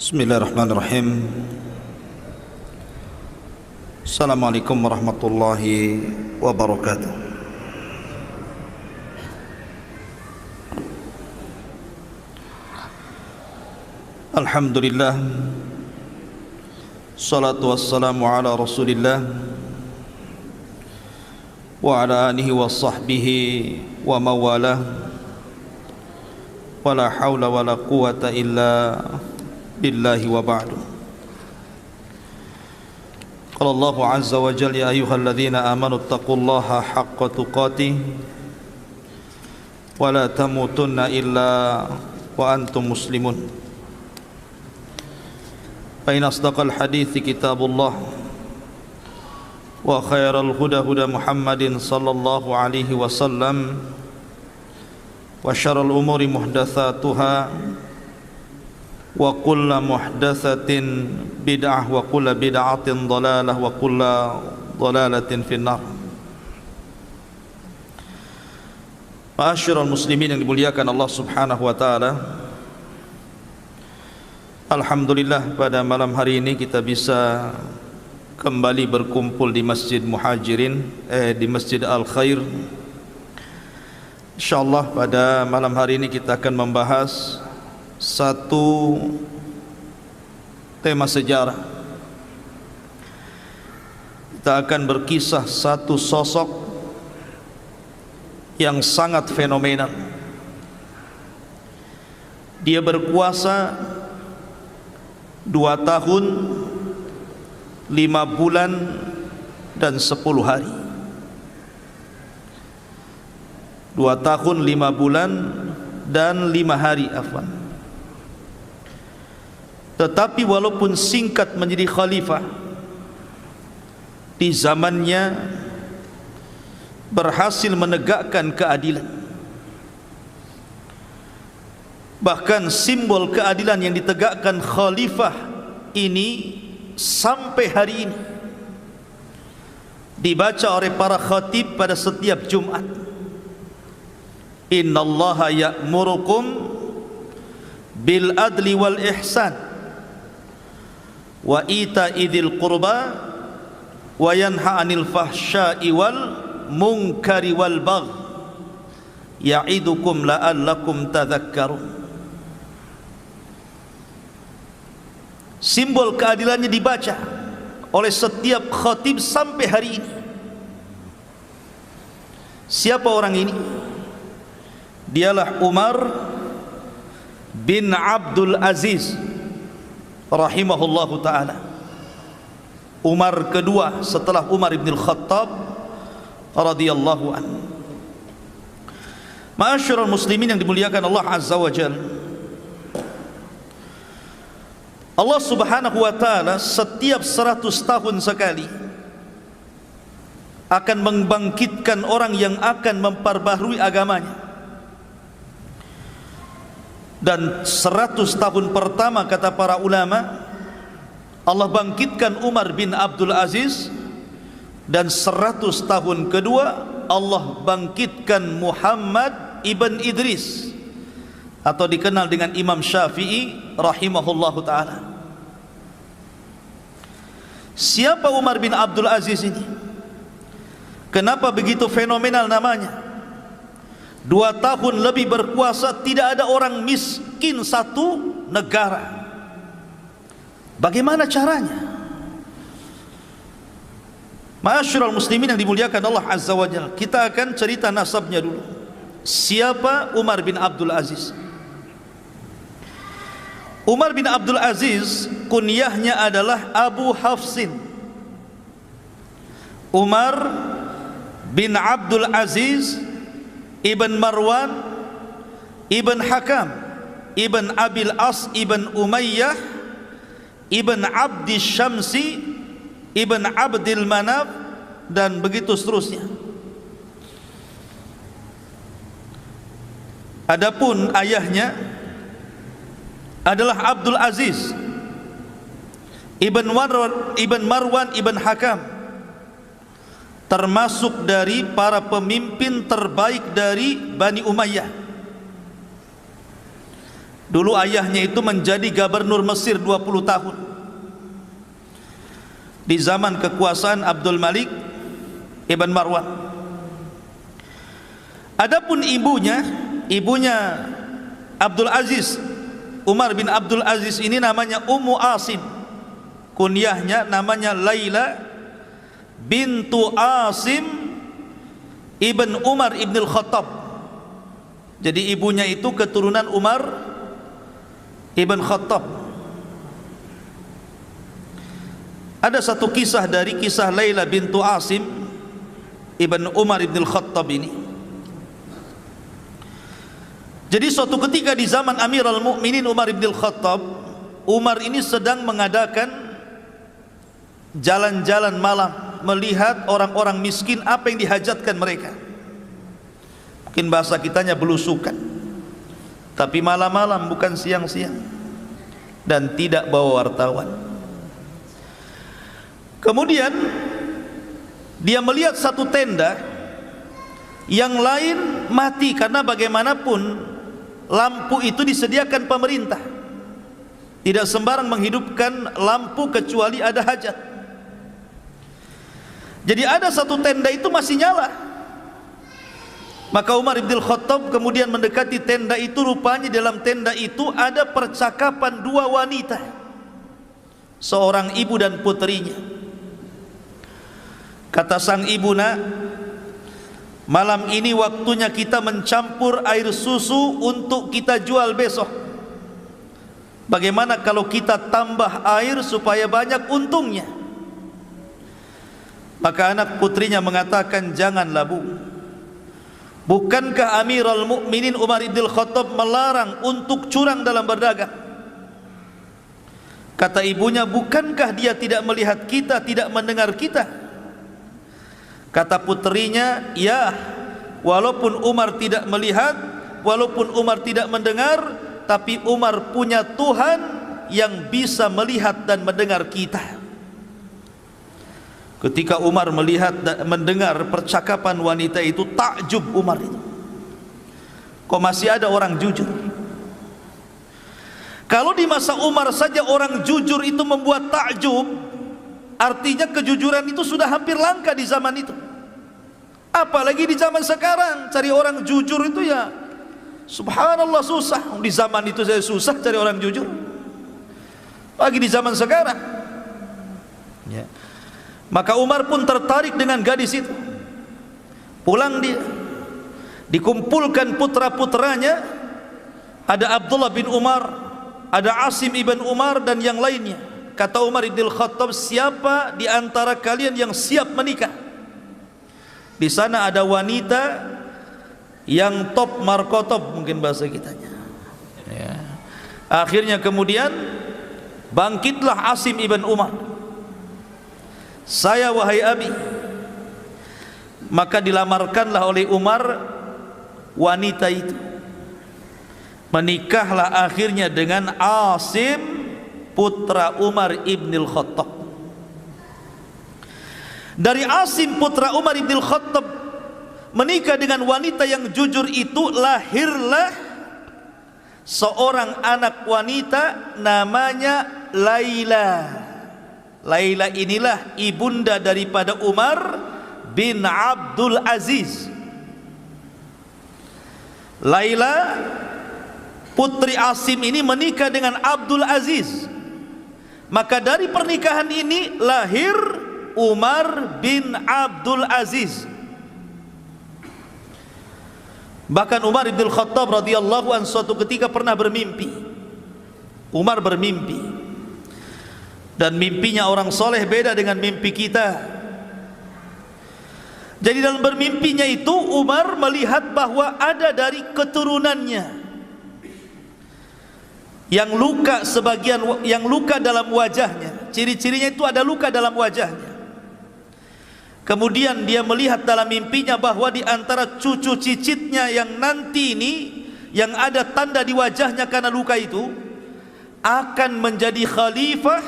Bismillahirrahmanirrahim. Assalamualaikum warahmatullahi wabarakatuh. Alhamdulillah, salatu wassalamu ala rasulillah wa ala alihi wa sahbihi wa mawalah, wala hawla wala quwata illa billahi wa ba'du. Qala Allahu azza wa jalla, ya ayyuhalladzina amanu taqullaha haqqa tuqatih wa la tamutunna illa wa antum muslimun. Fa in asdaqal hadithi kitabullah wa khairal huda huda Muhammadin sallallahu alaihi wasallam wa syarrul umuri muhdatsatuha wa kullu muhdatsatin bid'ah wa kullu bid'atin dhalalah wa kullu dhalalatin finnar. Ma'asyiral muslimin yang dimuliakan Allah Subhanahu wa taala, alhamdulillah pada malam hari ini kita bisa kembali berkumpul di Masjid Muhajirin, di Masjid Al-Khair. Insyaallah pada malam hari ini kita akan membahas satu tema sejarah. Kita akan berkisah satu sosok yang sangat fenomenal. Dia berkuasa 2 tahun 5 bulan dan 10 hari. 2 tahun 5 bulan dan 5 hari, afwan. Tetapi walaupun singkat menjadi khalifah, di zamannya berhasil menegakkan keadilan. Bahkan simbol keadilan yang ditegakkan khalifah ini sampai hari ini dibaca oleh para khatib pada setiap Jumat. Innallaha ya'murukum bil adli wal ihsan wa ita'i dzil qurba wa yanha 'anil fahsya'i wal munkari wal baghi ya'idukum la'allakum tadhakkarun. Simbol keadilannya dibaca oleh setiap khatib sampai hari ini. Siapa orang ini? Dialah Umar bin Abdul Aziz rahimahullahu ta'ala. Umar kedua setelah Umar bin Khattab radhiyallahu anhu. Ma'asyiral muslimin yang dimuliakan Allah azza wa jalla, Allah subhanahu wa ta'ala setiap 100 tahun sekali akan membangkitkan orang yang akan memperbaharui agamanya. Dan 100 tahun pertama, kata para ulama, Allah bangkitkan Umar bin Abdul Aziz, dan 100 tahun kedua Allah bangkitkan Muhammad ibn Idris, atau dikenal dengan Imam Syafi'i rahimahullahu ta'ala. Siapa Umar bin Abdul Aziz ini? Kenapa begitu fenomenal namanya? 2 tahun lebih berkuasa, tidak ada orang miskin satu negara. Bagaimana caranya? Ma'asyiral muslimin yang dimuliakan Allah azza wa jalla, kita akan cerita nasabnya dulu. Siapa Umar bin Abdul Aziz? Umar bin Abdul Aziz kunyahnya adalah Abu Hafsin. Umar bin Abdul Aziz Ibn Marwan Ibn Hakam Ibn Abil As Ibn Umayyah Ibn Abdi Syamsi Ibn Abdil Manaf, dan begitu seterusnya. Adapun ayahnya adalah Abdul Aziz Ibn Marwan Ibn Hakam, termasuk dari para pemimpin terbaik dari Bani Umayyah. Dulu ayahnya itu menjadi gubernur Mesir 20 tahun di zaman kekuasaan Abdul Malik Ibn Marwan. Adapun ibunya Abdul Aziz, Umar bin Abdul Aziz ini namanya Ummu Asim. Kunyahnya namanya Laila bintu Asim ibn Umar ibn al-Khattab. Jadi ibunya itu keturunan Umar ibn Khattab. Ada satu kisah dari kisah Laila bintu Asim ibn Umar ibn al-Khattab ini. Jadi suatu ketika di zaman Amirul Mukminin Umar ibn al-Khattab, Umar ini sedang mengadakan jalan-jalan malam, melihat orang-orang miskin apa yang dihajatkan mereka. Mungkin bahasa kitanya belusukan, tapi malam-malam bukan siang-siang, dan tidak bawa wartawan. Kemudian dia melihat satu tenda, yang lain mati, karena bagaimanapun lampu itu disediakan pemerintah. Tidak sembarang menghidupkan lampu kecuali ada hajat. Jadi ada satu tenda itu masih nyala. Maka Umar bin Khattab kemudian mendekati tenda itu. Rupanya dalam tenda itu ada percakapan dua wanita, seorang ibu dan putrinya. Kata sang ibu, "Nak, malam ini waktunya kita mencampur air susu untuk kita jual besok. Bagaimana kalau kita tambah air supaya banyak untungnya?" Maka anak putrinya mengatakan, "Janganlah, Bu. Bukankah Amirul Mukminin Umar bin Khattab melarang untuk curang dalam berdagang?" Kata ibunya, "Bukankah dia tidak melihat kita, tidak mendengar kita?" Kata putrinya, "Ya, walaupun Umar tidak melihat, walaupun Umar tidak mendengar, tapi Umar punya Tuhan yang bisa melihat dan mendengar kita." Ketika Umar melihat dan mendengar percakapan wanita itu, takjub Umar itu. Kok masih ada orang jujur? Kalau di masa Umar saja orang jujur itu membuat takjub, artinya kejujuran itu sudah hampir langka di zaman itu. Apalagi di zaman sekarang, cari orang jujur itu ya subhanallah susah. Di zaman itu saya susah cari orang jujur, lagi di zaman sekarang ya. Maka Umar pun tertarik dengan gadis itu. Pulang dia, dikumpulkan putra-putranya, ada Abdullah bin Umar, ada Asim ibn Umar, dan yang lainnya. Kata Umar bin Khattab, "Siapa di antara kalian yang siap menikah?" Di sana ada wanita yang top markotop, mungkin bahasa kitanya ya. Akhirnya kemudian bangkitlah Asim ibn Umar, "Saya wahai Abi." Maka dilamarkanlah oleh Umar wanita itu. Menikahlah akhirnya dengan Asim putra Umar ibn al-Khattab. Dari Asim putra Umar ibn al-Khattab menikah dengan wanita yang jujur itu, lahirlah seorang anak wanita namanya Laila. Laila inilah ibunda daripada Umar bin Abdul Aziz. Laila putri Asim ini menikah dengan Abdul Aziz. Maka dari pernikahan ini lahir Umar bin Abdul Aziz. Bahkan Umar bin Khattab radhiyallahu anhu suatu ketika pernah bermimpi. Umar bermimpi, dan mimpinya orang soleh beda dengan mimpi kita. Jadi dalam bermimpinya itu Umar melihat bahwa ada dari keturunannya yang luka, sebagian yang luka dalam wajahnya. Ciri-cirinya itu ada luka dalam wajahnya. Kemudian dia melihat dalam mimpinya bahwa di antara cucu cicitnya yang nanti ini, yang ada tanda di wajahnya karena luka itu, akan menjadi khalifah,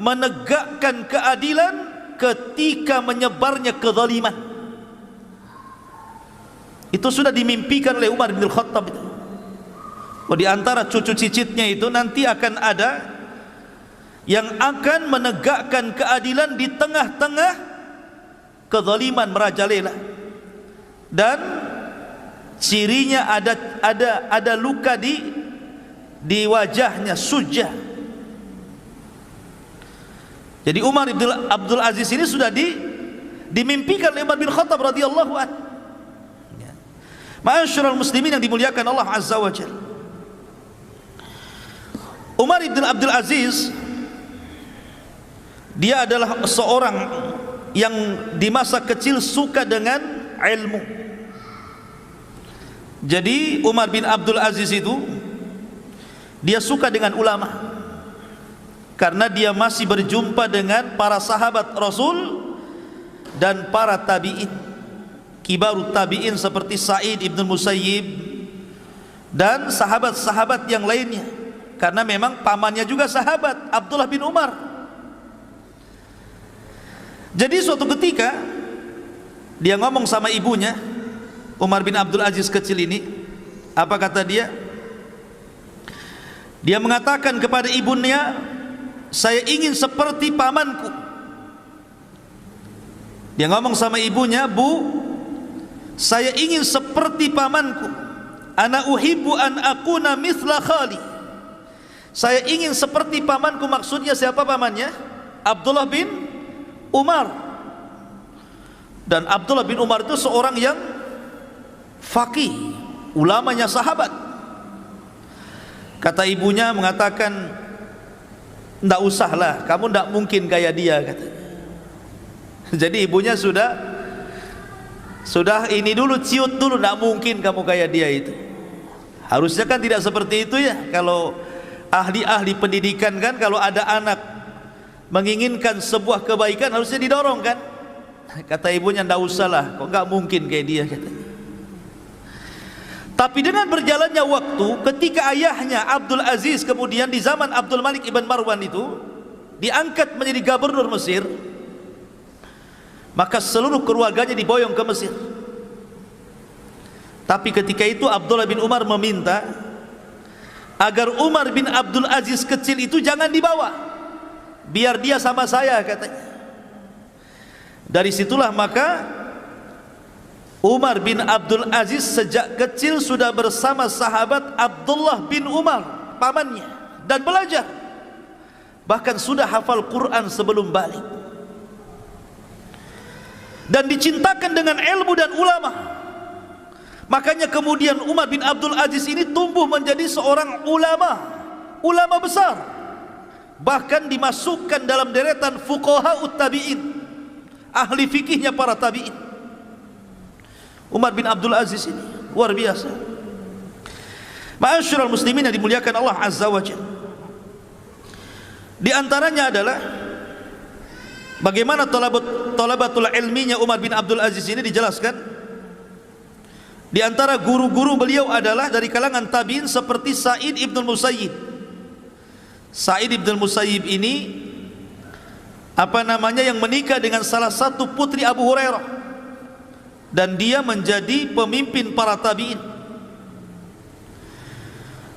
menegakkan keadilan ketika menyebarnya kezaliman. Itu sudah dimimpikan oleh Umar bin Khattab itu. Di antara cucu cicitnya itu nanti akan ada yang akan menegakkan keadilan di tengah-tengah kezaliman merajalela, dan cirinya ada luka di wajahnya, sujah. Jadi Umar bin Abdul Aziz ini sudah dimimpikan oleh Umar bin Khattab radhiyallahu anhu. Ma'asyiral muslimin yang dimuliakan Allah Azza wa Jalla, Umar bin Abdul Aziz dia adalah seorang yang di masa kecil suka dengan ilmu. Jadi Umar bin Abdul Aziz itu dia suka dengan ulama, karena dia masih berjumpa dengan para sahabat Rasul dan para tabi'in, kibarut tabi'in seperti Sa'id ibn Musayyib dan sahabat-sahabat yang lainnya, karena memang pamannya juga sahabat, Abdullah bin Umar. Jadi suatu ketika dia ngomong sama ibunya, Umar bin Abdul Aziz kecil ini, apa kata dia? Dia mengatakan kepada ibunya, saya ingin seperti pamanku. Dia ngomong sama ibunya, Bu, saya ingin seperti pamanku. Ana uhibbu an akuna mithla khali. Saya ingin seperti pamanku. Maksudnya siapa pamannya? Abdullah bin Umar. Dan Abdullah bin Umar itu seorang yang faqih, ulamanya sahabat. Kata ibunya mengatakan, ndak usahlah, kamu ndak mungkin kayak dia, katanya. Jadi ibunya sudah ini dulu, ciut dulu, ndak mungkin kamu kayak dia itu. Harusnya kan tidak seperti itu ya. Kalau ahli-ahli pendidikan kan, kalau ada anak menginginkan sebuah kebaikan harusnya didorong kan. Kata ibunya, ndak usahlah, kok nggak mungkin kayak dia, katanya. Tapi dengan berjalannya waktu, ketika ayahnya Abdul Aziz kemudian di zaman Abdul Malik ibn Marwan itu diangkat menjadi gubernur Mesir, maka seluruh keluarganya diboyong ke Mesir. Tapi ketika itu Abdullah bin Umar meminta agar Umar bin Abdul Aziz kecil itu jangan dibawa, biar dia sama saya, katanya. Dari situlah maka Umar bin Abdul Aziz sejak kecil sudah bersama sahabat Abdullah bin Umar, pamannya, dan belajar. Bahkan sudah hafal Quran sebelum balik, dan dicintakan dengan ilmu dan ulama. Makanya kemudian Umar bin Abdul Aziz ini tumbuh menjadi seorang ulama besar, bahkan dimasukkan dalam deretan fuqaha tabi'in, ahli fikihnya para tabi'in. Umar bin Abdul Aziz ini luar biasa. Ma'asyiral muslimin yang dimuliakan Allah Azza wa Jalla, di antaranya adalah bagaimana talabatul ilminya Umar bin Abdul Aziz ini dijelaskan. Di antara guru-guru beliau adalah dari kalangan tabi'in seperti Sa'id ibn Musayyib. Sa'id ibn Musayyib ini yang menikah dengan salah satu putri Abu Hurairah, dan dia menjadi pemimpin para tabi'in.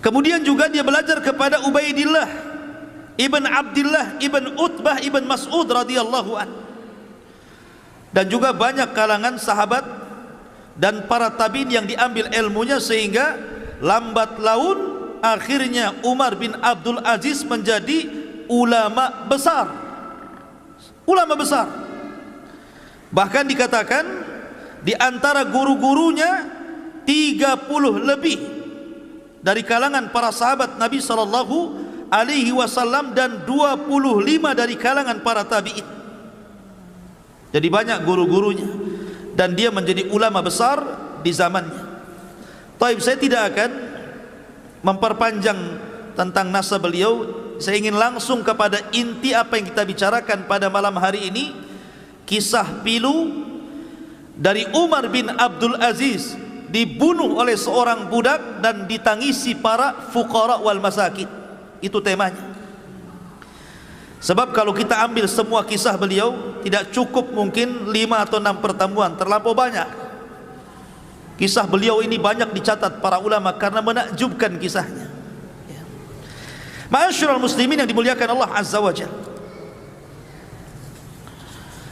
Kemudian juga dia belajar kepada Ubaidillah ibn Abdullah ibn Utbah ibn Mas'ud radhiyallahu an, dan juga banyak kalangan sahabat dan para tabi'in yang diambil ilmunya, sehingga lambat laun akhirnya Umar bin Abdul Aziz menjadi ulama besar. Bahkan dikatakan di antara guru-gurunya 30 lebih dari kalangan para sahabat Nabi sallallahu alaihi wasallam dan 25 dari kalangan para tabi'in. Jadi banyak guru-gurunya, dan dia menjadi ulama besar di zamannya. Taib, saya tidak akan memperpanjang tentang nasab beliau. Saya ingin langsung kepada inti apa yang kita bicarakan pada malam hari ini, kisah pilu dari Umar bin Abdul Aziz dibunuh oleh seorang budak dan ditangisi para fuqara wal masakin. Itu temanya. Sebab kalau kita ambil semua kisah beliau tidak cukup, mungkin 5 atau 6 pertemuan, terlampau banyak. Kisah beliau ini banyak dicatat para ulama karena menakjubkan kisahnya. Ma'asyiral muslimin yang dimuliakan Allah Azza wa Jalla,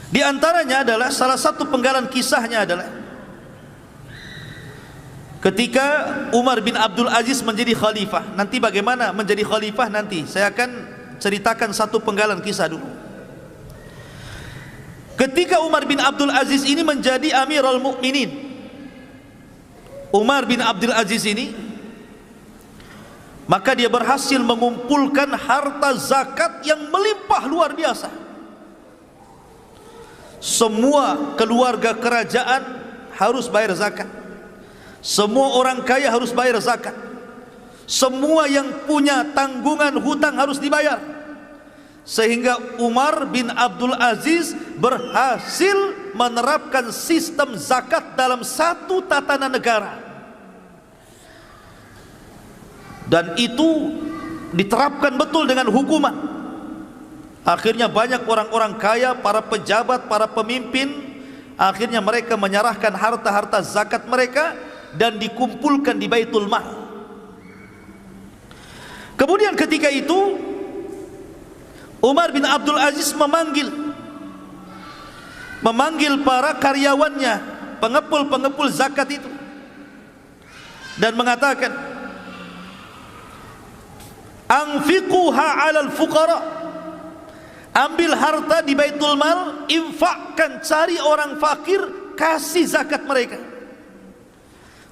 di antaranya adalah salah satu penggalan kisahnya adalah ketika Umar bin Abdul Aziz menjadi khalifah. Nanti bagaimana menjadi khalifah nanti saya akan ceritakan satu penggalan kisah dulu. Ketika Umar bin Abdul Aziz ini menjadi Amirul Mukminin, Umar bin Abdul Aziz ini, maka dia berhasil mengumpulkan harta zakat yang melimpah luar biasa. Semua keluarga kerajaan harus bayar zakat. Semua orang kaya harus bayar zakat. Semua yang punya tanggungan hutang harus dibayar. Sehingga Umar bin Abdul Aziz berhasil menerapkan sistem zakat dalam satu tatanan negara, dan itu diterapkan betul dengan hukuman. Akhirnya banyak orang-orang kaya, para pejabat, para pemimpin, akhirnya mereka menyerahkan harta-harta zakat mereka dan dikumpulkan di Baitul Mal. Kemudian ketika itu Umar bin Abdul Aziz memanggil para karyawannya, pengepul-pengepul zakat itu, dan mengatakan, anfiquha 'alal fuqara, ambil harta di Baitul Mal, infakkan, cari orang fakir, kasih zakat mereka.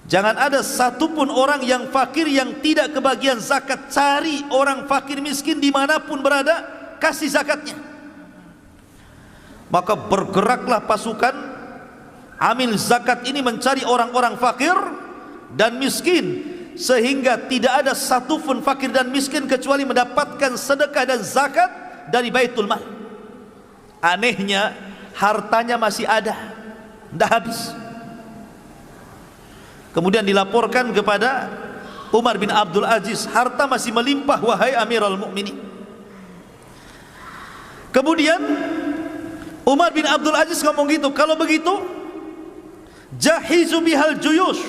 Jangan ada satupun orang yang fakir yang tidak kebagian zakat. Cari orang fakir miskin dimanapun berada, kasih zakatnya. Maka bergeraklah pasukan amil zakat ini mencari orang-orang fakir dan miskin, sehingga tidak ada satupun fakir dan miskin kecuali mendapatkan sedekah dan zakat dari Baitul Mal. Anehnya hartanya masih ada, tidak habis. Kemudian dilaporkan kepada Umar bin Abdul Aziz, harta masih melimpah wahai Amirul Mukminin. Kemudian Umar bin Abdul Aziz ngomong gitu, kalau begitu jahizu bihal juyush,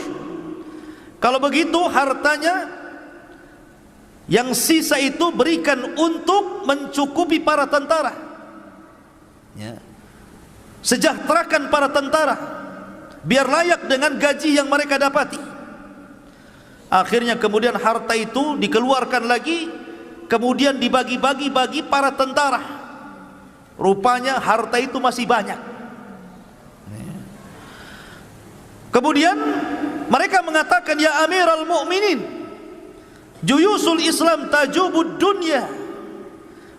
kalau begitu hartanya yang sisa itu berikan untuk mencukupi para tentara, ya. Sejahterakan para tentara biar layak dengan gaji yang mereka dapati. Akhirnya kemudian harta itu dikeluarkan lagi, kemudian dibagi-bagi bagi para tentara. Rupanya harta itu masih banyak. Kemudian mereka mengatakan, ya Amirul Mukminin, juyusul Islam tajubud dunya.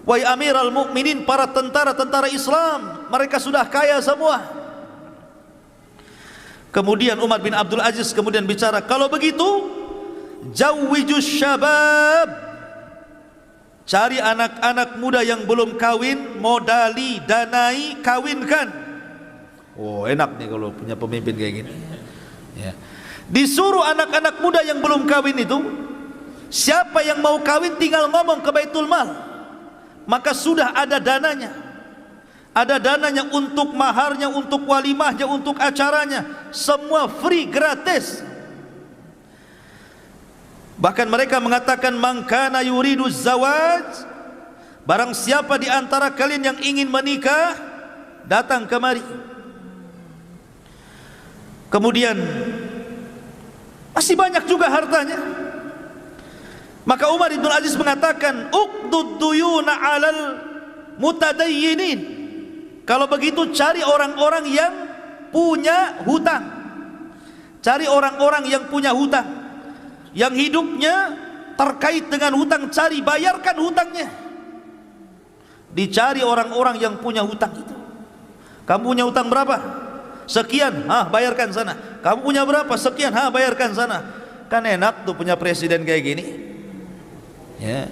Wahai Amirul Mukminin, para tentara-tentara Islam mereka sudah kaya semua. Kemudian Umar bin Abdul Aziz kemudian bicara, kalau begitu jawwijus syabab, cari anak-anak muda yang belum kawin, modali, danai, kawinkan. Oh, enak nih kalau punya pemimpin kayak gini, ya. Disuruh anak-anak muda yang belum kawin itu, siapa yang mau kawin tinggal ngomong ke Baitul Mal, maka sudah ada dananya. Ada dananya untuk maharnya, untuk walimahnya, untuk acaranya, semua free, gratis. Bahkan mereka mengatakan, man kana yuridu zawaj, barang siapa di antara kalian yang ingin menikah, datang kemari. Kemudian masih banyak juga hartanya. Maka Umar bin Aziz mengatakan, uqdud duyuna 'alal mutadayyinin, kalau begitu cari orang-orang yang punya hutang. Cari orang-orang yang punya hutang, yang hidupnya terkait dengan hutang, cari, bayarkan hutangnya. Dicari orang-orang yang punya hutang itu. Kamu punya hutang berapa? Sekian, bayarkan sana. Kamu punya berapa? Sekian, bayarkan sana. Kan enak tuh punya presiden kayak gini, ya.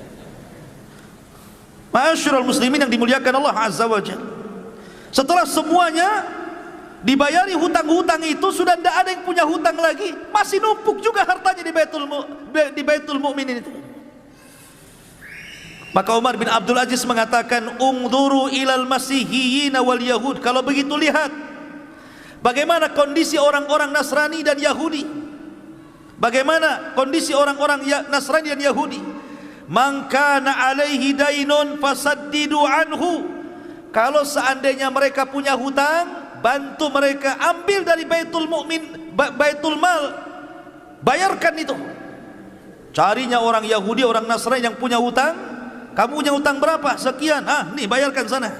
Ma'asyiral muslimin yang dimuliakan Allah Azza wa Jalla, setelah semuanya dibayari hutang-hutang itu, sudah tidak ada yang punya hutang lagi, masih numpuk juga hartanya di Baitul Mukminin itu. Maka Umar bin Abdul Aziz mengatakan, ungduru ilal masihiyyin wal yahud, kalau begitu lihat Bagaimana kondisi orang-orang Nasrani dan Yahudi? Bagaimana kondisi orang-orang Nasrani dan Yahudi? Man kana alaihi dainun fasaddidu anhu. Kalau seandainya mereka punya hutang, bantu mereka, ambil dari Baitul Mal, bayarkan itu. Carinya orang Yahudi, orang Nasrani yang punya hutang. Kamu punya hutang berapa? Sekian. Nih bayarkan sana.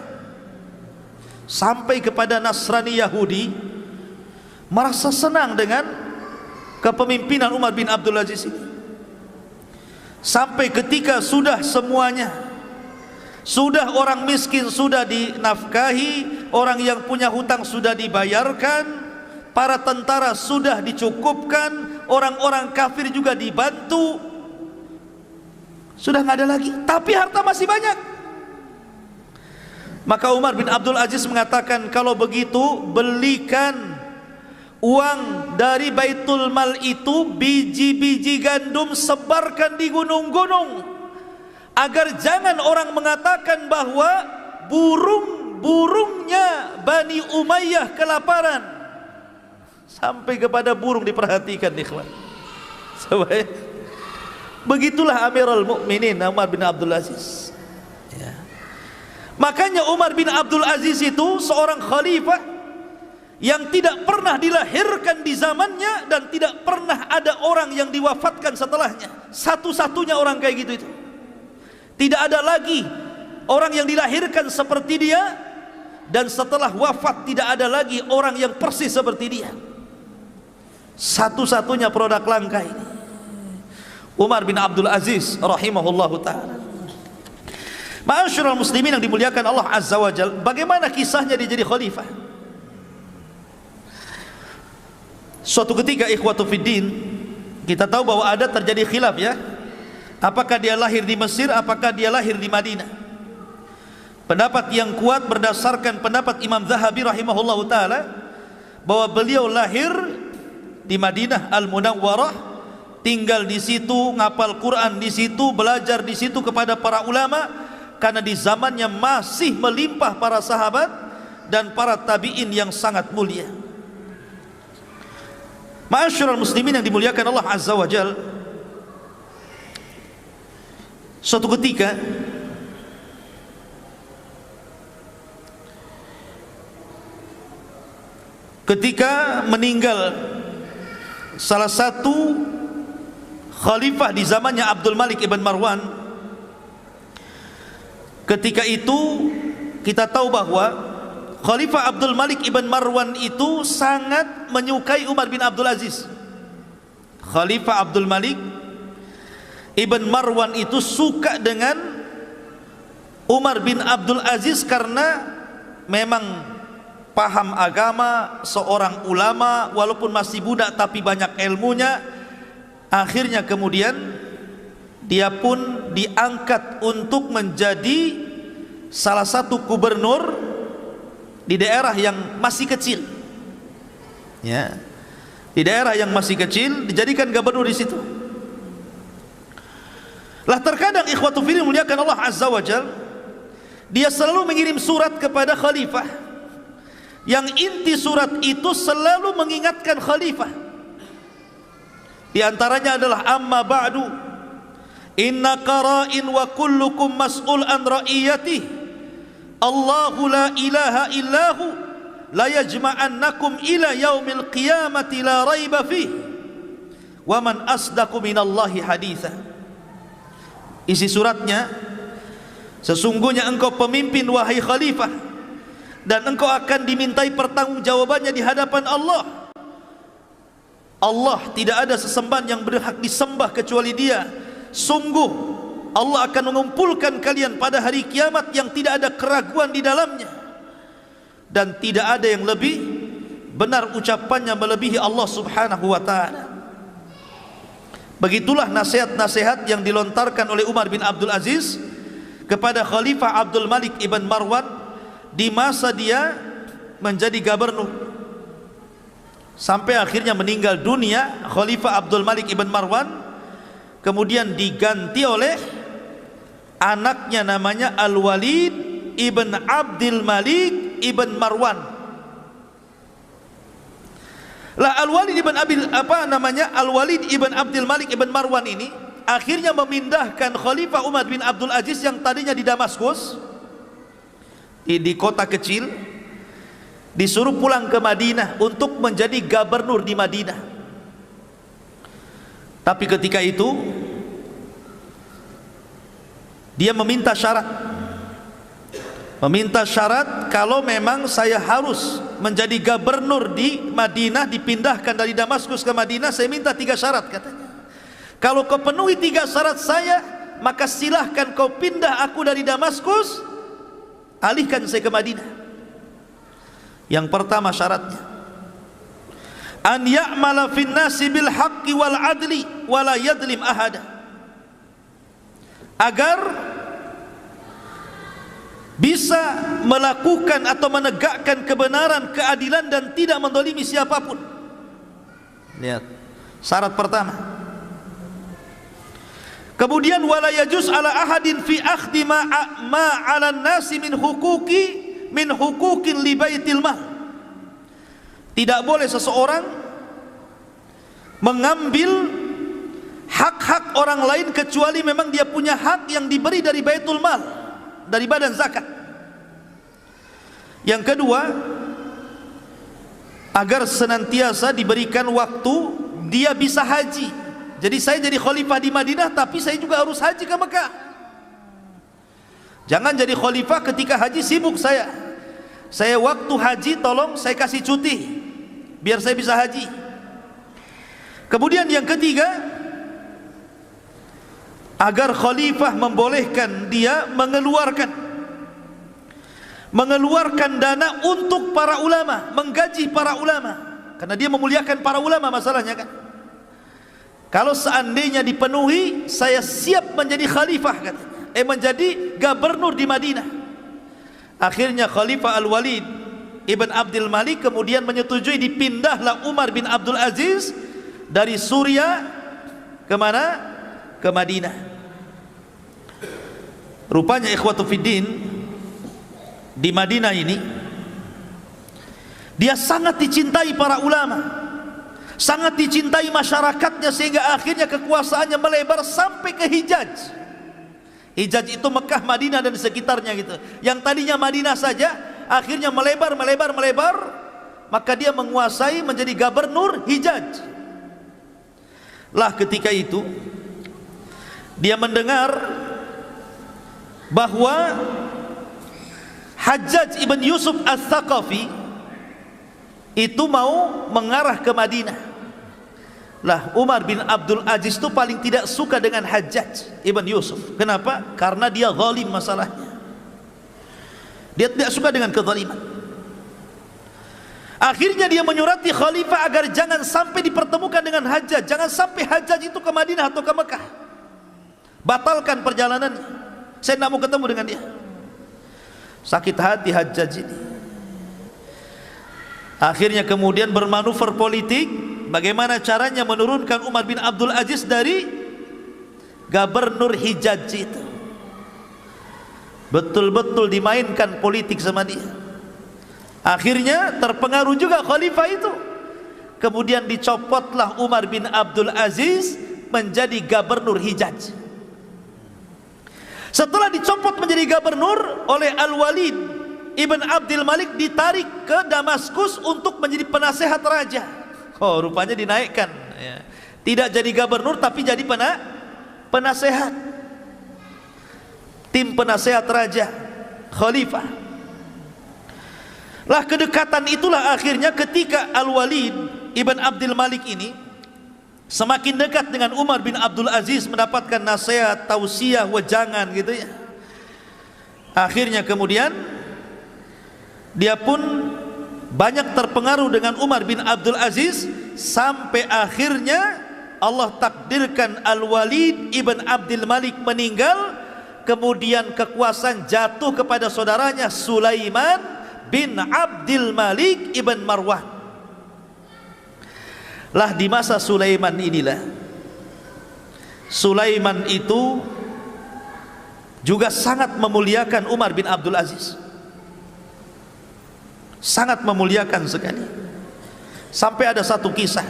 Sampai kepada Nasrani Yahudi merasa senang dengan kepemimpinan Umar bin Abdul Aziz ini. Sampai ketika sudah semuanya, sudah orang miskin sudah dinafkahi, orang yang punya hutang sudah dibayarkan, para tentara sudah dicukupkan, orang-orang kafir juga dibantu, sudah nggak ada lagi, tapi harta masih banyak. Maka Umar bin Abdul Aziz mengatakan, kalau begitu belikan uang dari Baitul Mal itu, biji-biji gandum, sebarkan di gunung-gunung, agar jangan orang mengatakan bahwa burung-burungnya Bani Umayyah kelaparan. Sampai kepada burung diperhatikan, ikhwan. Begitulah Amirul Mukminin Umar bin Abdul Aziz. Makanya Umar bin Abdul Aziz itu seorang khalifah yang tidak pernah dilahirkan di zamannya dan tidak pernah ada orang yang diwafatkan setelahnya. Satu-satunya orang kayak gitu itu. Tidak ada lagi orang yang dilahirkan seperti dia, dan setelah wafat tidak ada lagi orang yang persis seperti dia. Satu-satunya produk langka ini, Umar bin Abdul Aziz rahimahullahu ta'ala. Ma'asyiral muslimin yang dimuliakan Allah Azza wa Jalla, bagaimana kisahnya dia jadi khalifah? Suatu ketika, ikhwatu fiddin, kita tahu bahwa ada terjadi khilaf, ya. Apakah dia lahir di Mesir, apakah dia lahir di Madinah? Pendapat yang kuat berdasarkan pendapat Imam Zahabi rahimahullahu ta'ala, bahwa beliau lahir di Madinah Al-Munawwarah, tinggal di situ, ngapal Quran di situ, belajar di situ kepada para ulama, karena di zamannya masih melimpah para sahabat dan para tabi'in yang sangat mulia. Ma'asyiral muslimin yang dimuliakan Allah Azza wa Jalla, suatu ketika meninggal salah satu khalifah di zamannya Abdul Malik ibn Marwan. Ketika itu kita tahu bahwa Khalifah Abdul Malik ibn Marwan itu sangat menyukai Umar bin Abdul Aziz. Khalifah Abdul Malik ibn Marwan itu suka dengan Umar bin Abdul Aziz karena memang paham agama, seorang ulama, walaupun masih budak tapi banyak ilmunya. Akhirnya kemudian dia pun diangkat untuk menjadi salah satu gubernur di daerah yang masih kecil, ya, di daerah yang masih kecil dijadikan gubernur di situ. Lah terkadang ikhwatu fillah muliakan Allah Azza wa Jalla, dia selalu mengirim surat kepada khalifah, yang inti surat itu selalu mengingatkan khalifah. Di antaranya adalah amma ba'du inna qara'in wa kullukum mas'ul an ra'iyatih, Allahu la ilaha illahu la yajma'annakum ila yaumil qiyamati la raiba fih wa man asdaqu minallahi haditha. Isi suratnya, sesungguhnya engkau pemimpin wahai khalifah, dan engkau akan dimintai pertanggungjawabannya di hadapan Allah. Allah tidak ada sesembahan yang berhak disembah kecuali Dia. Sungguh Allah akan mengumpulkan kalian pada hari kiamat yang tidak ada keraguan di dalamnya, dan tidak ada yang lebih benar ucapannya melebihi Allah Subhanahu wa ta'ala. Begitulah nasihat-nasihat yang dilontarkan oleh Umar bin Abdul Aziz kepada Khalifah Abdul Malik ibn Marwan di masa dia menjadi gubernur, sampai akhirnya meninggal dunia Khalifah Abdul Malik ibn Marwan, kemudian diganti oleh anaknya namanya Al-Walid ibn Abdul Malik ibn Marwan. Lah Al-Walid ibn Abdul Malik ibn Marwan ini akhirnya memindahkan Khalifah Umar bin Abdul Aziz yang tadinya di Damaskus, di kota kecil, disuruh pulang ke Madinah untuk menjadi gubernur di Madinah. Tapi ketika itu dia meminta syarat kalau memang saya harus menjadi gubernur di Madinah, dipindahkan dari Damaskus ke Madinah, saya minta 3 syarat katanya. Kalau kau penuhi 3 syarat saya, maka silahkan kau pindah aku dari Damaskus, alihkan saya ke Madinah. Yang pertama syaratnya, an ya'mala fin nasi bil haqqi wal adli wa la yadlim ahada, agar bisa melakukan atau menegakkan kebenaran, keadilan dan tidak mendolimi siapapun. Lihat, syarat pertama. Kemudian wala yajuz ala ahadin fi akhdhi ma 'ala an-nasi min huquqin li baitil mal. Tidak boleh seseorang mengambil hak-hak orang lain kecuali memang dia punya hak yang diberi dari baitul mal, dari badan zakat. Yang kedua, agar senantiasa diberikan waktu dia bisa haji. Jadi saya jadi khalifah di Madinah, tapi saya juga harus haji ke Mekah. Jangan jadi khalifah ketika haji sibuk saya waktu haji tolong saya kasih cuti biar saya bisa haji. Kemudian yang ketiga, agar khalifah membolehkan dia mengeluarkan dana untuk para ulama, menggaji para ulama, karena dia memuliakan para ulama masalahnya kan. Kalau seandainya dipenuhi, saya siap menjadi khalifah katanya, menjadi gubernur di Madinah. Akhirnya Khalifah Al-Walid ibn Abdul Malik kemudian menyetujui, dipindahlah Umar bin Abdul Aziz dari Suriah ke mana? Ke Madinah. Rupanya ikhwatu fiddin, di Madinah ini dia sangat dicintai para ulama, sangat dicintai masyarakatnya, sehingga akhirnya kekuasaannya melebar sampai ke Hijaz. Hijaz itu Mekah, Madinah dan sekitarnya gitu. Yang tadinya Madinah saja akhirnya melebar. Maka dia menguasai, menjadi gubernur Hijaz. Lah ketika itu dia mendengar bahwa Hajjaj ibn Yusuf Al-Thaqafi itu mau mengarah ke Madinah. Lah Umar bin Abdul Aziz itu paling tidak suka dengan Hajjaj ibn Yusuf. Kenapa? Karena dia zalim masalahnya. Dia tidak suka dengan kezaliman. Akhirnya dia menyurati khalifah agar jangan sampai dipertemukan dengan Hajjaj, jangan sampai Hajjaj itu ke Madinah atau ke Mekah. Batalkan perjalanannya, saya tidak mau ketemu dengan dia. Sakit hati Hajjaj ini. Akhirnya kemudian bermanuver politik, bagaimana caranya menurunkan Umar bin Abdul Aziz dari gubernur Hijaz itu. Betul-betul dimainkan politik sama dia. Akhirnya terpengaruh juga khalifah itu. Kemudian dicopotlah Umar bin Abdul Aziz menjadi gubernur Hijaz. Setelah dicopot menjadi gubernur oleh Al-Walid ibn Abdul Malik, ditarik ke Damaskus untuk menjadi penasehat raja. Oh, rupanya dinaikkan ya. Tidak jadi gubernur tapi jadi penasehat, tim penasehat raja, khalifah. Lah kedekatan itulah akhirnya ketika Al-Walid ibn Abdul Malik ini semakin dekat dengan Umar bin Abdul Aziz, mendapatkan nasihat, tausiah, wejangan gitu ya. Akhirnya kemudian dia pun banyak terpengaruh dengan Umar bin Abdul Aziz, sampai akhirnya Allah takdirkan Al-Walid ibn Abdul Malik meninggal. Kemudian kekuasaan jatuh kepada saudaranya Sulaiman bin Abdul Malik ibn Marwan. Lah di masa Sulaiman inilah, Sulaiman itu juga sangat memuliakan Umar bin Abdul Aziz, sangat memuliakan sekali. Sampai ada satu kisah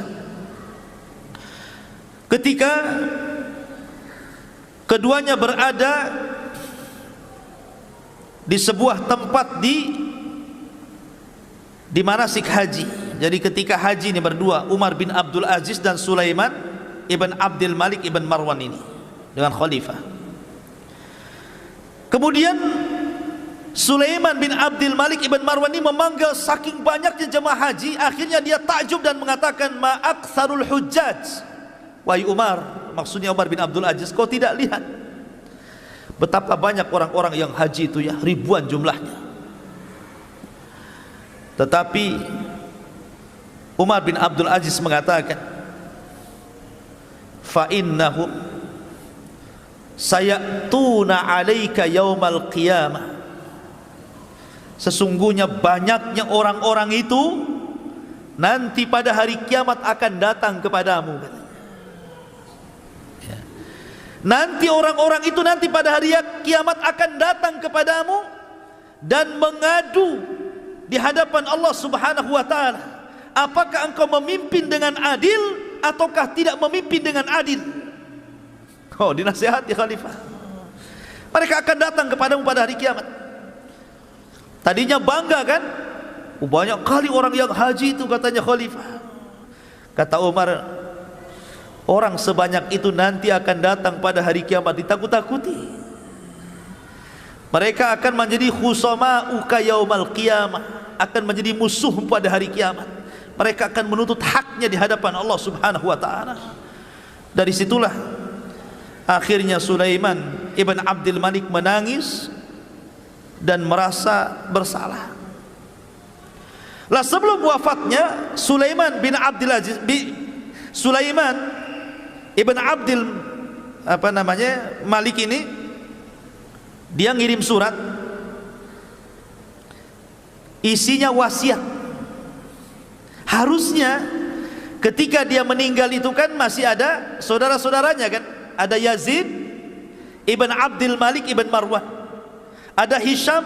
ketika keduanya berada di sebuah tempat di manasik haji. Jadi ketika haji ini berdua, Umar bin Abdul Aziz dan Sulaiman ibn Abdul Malik ibn Marwan ini dengan khalifah. Kemudian Sulaiman bin Abdul Malik ibn Marwan ini memanggil saking banyaknya jemaah haji, akhirnya dia takjub dan mengatakan, ma aktsarul hujjaj. Wahai Umar, maksudnya Umar bin Abdul Aziz, kau tidak lihat betapa banyak orang-orang yang haji itu ya, ribuan jumlahnya. Tetapi Umar bin Abdul Aziz mengatakan, fa innahum sayatuna alaika yaumal qiyamah. Sesungguhnya banyaknya orang-orang itu nanti pada hari kiamat akan datang kepadamu. Ya. Nanti orang-orang itu nanti pada hari kiamat akan datang kepadamu dan mengadu di hadapan Allah Subhanahu wa taala, apakah engkau memimpin dengan adil ataukah tidak memimpin dengan adil. Oh, dinasihati khalifah. Mereka akan datang kepadamu pada hari kiamat. Tadinya bangga kan, banyak kali orang yang haji itu, katanya khalifah. Kata Umar, orang sebanyak itu nanti akan datang pada hari kiamat ditakut-takuti. Mereka akan menjadi khusama'uka yaumal qiyamah, akan menjadi musuh pada hari kiamat. Mereka akan menuntut haknya di hadapan Allah Subhanahu wa taala. Dari situlah akhirnya Sulaiman ibn Abdul Malik menangis dan merasa bersalah. Lah sebelum wafatnya Sulaiman bin Abdul Aziz, Sulaiman ibn Abdul Malik ini, dia ngirim surat, isinya wasiat. Harusnya ketika dia meninggal itu kan masih ada saudara-saudaranya kan, ada Yazid ibn Abdul Malik ibn Marwan, ada Hisham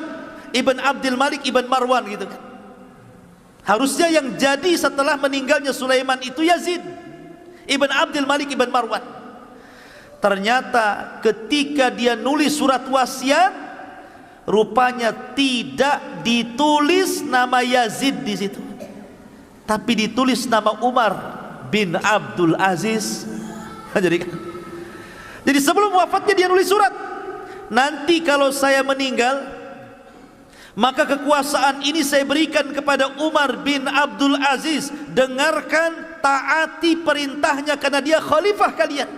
ibn Abdul Malik ibn Marwan gitu kan. Harusnya yang jadi setelah meninggalnya Sulaiman itu Yazid ibn Abdul Malik ibn Marwan. Ternyata ketika dia nulis surat wasiat, rupanya tidak ditulis nama Yazid di situ, tapi ditulis nama Umar bin Abdul Aziz. Jadi sebelum wafatnya dia nulis surat, nanti kalau saya meninggal, maka kekuasaan ini saya berikan kepada Umar bin Abdul Aziz. Dengarkan, taati perintahnya karena dia khalifah kalian.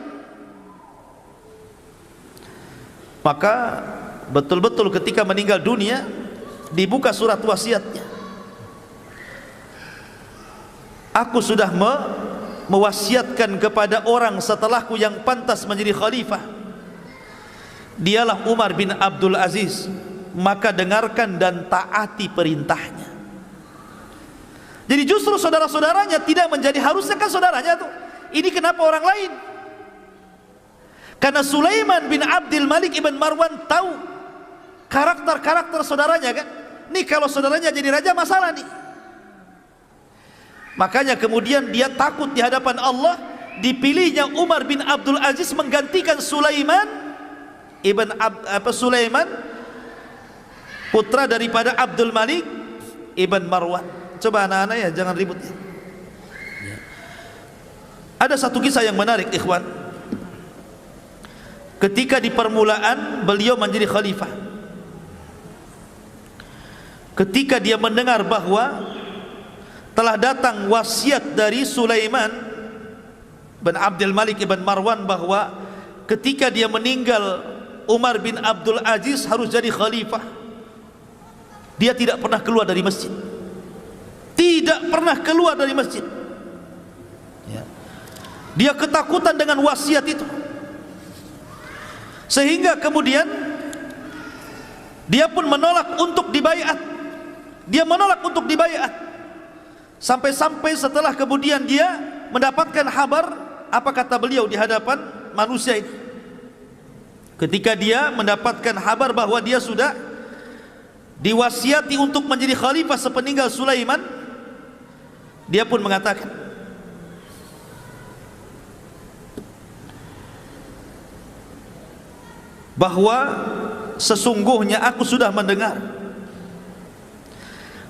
Maka betul-betul ketika meninggal dunia dibuka surat wasiatnya. Aku sudah mewasiatkan kepada orang setelahku yang pantas menjadi khalifah, dialah Umar bin Abdul Aziz, maka dengarkan dan taati perintahnya. Jadi justru saudara-saudaranya tidak menjadi, harusnya kan saudaranya tuh, ini kenapa orang lain? Karena Sulaiman bin Abdul Malik ibn Marwan tahu karakter-karakter saudaranya kan. Nih kalau saudaranya jadi raja masalah nih. Makanya kemudian dia takut di hadapan Allah, dipilihnya Umar bin Abdul Aziz menggantikan Sulaiman putra daripada Abdul Malik ibn Marwan. Coba anak-anak ya, jangan ribut ya. Ada satu kisah yang menarik ikhwan. Ketika di permulaan beliau menjadi khalifah, ketika dia mendengar bahwa telah datang wasiat dari Sulaiman bin Abdul Malik ibn Marwan bahwa ketika dia meninggal Umar bin Abdul Aziz harus jadi khalifah, dia tidak pernah keluar dari masjid. Tidak pernah keluar dari masjid ya. Dia ketakutan dengan wasiat itu, sehingga kemudian dia pun menolak untuk dibaiat. Dia menolak untuk dibaiat sampai-sampai setelah kemudian dia mendapatkan kabar, apa kata beliau di hadapan manusia ini ketika dia mendapatkan kabar bahwa dia sudah diwasiati untuk menjadi khalifah sepeninggal Sulaiman. Dia pun mengatakan, bahwa sesungguhnya aku sudah mendengar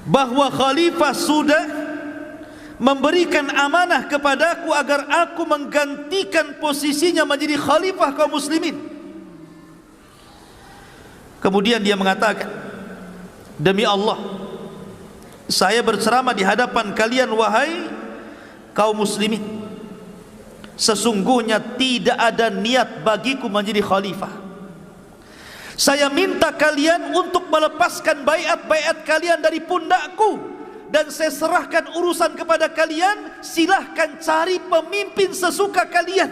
bahwa khalifah sudah memberikan amanah kepadaku agar aku menggantikan posisinya menjadi khalifah kaum muslimin. Kemudian dia mengatakan, demi Allah, saya berceramah di hadapan kalian wahai kaum muslimin, sesungguhnya tidak ada niat bagiku menjadi khalifah. Saya minta kalian untuk melepaskan baiat-baiat kalian dari pundakku, dan saya serahkan urusan kepada kalian. Silahkan cari pemimpin sesuka kalian.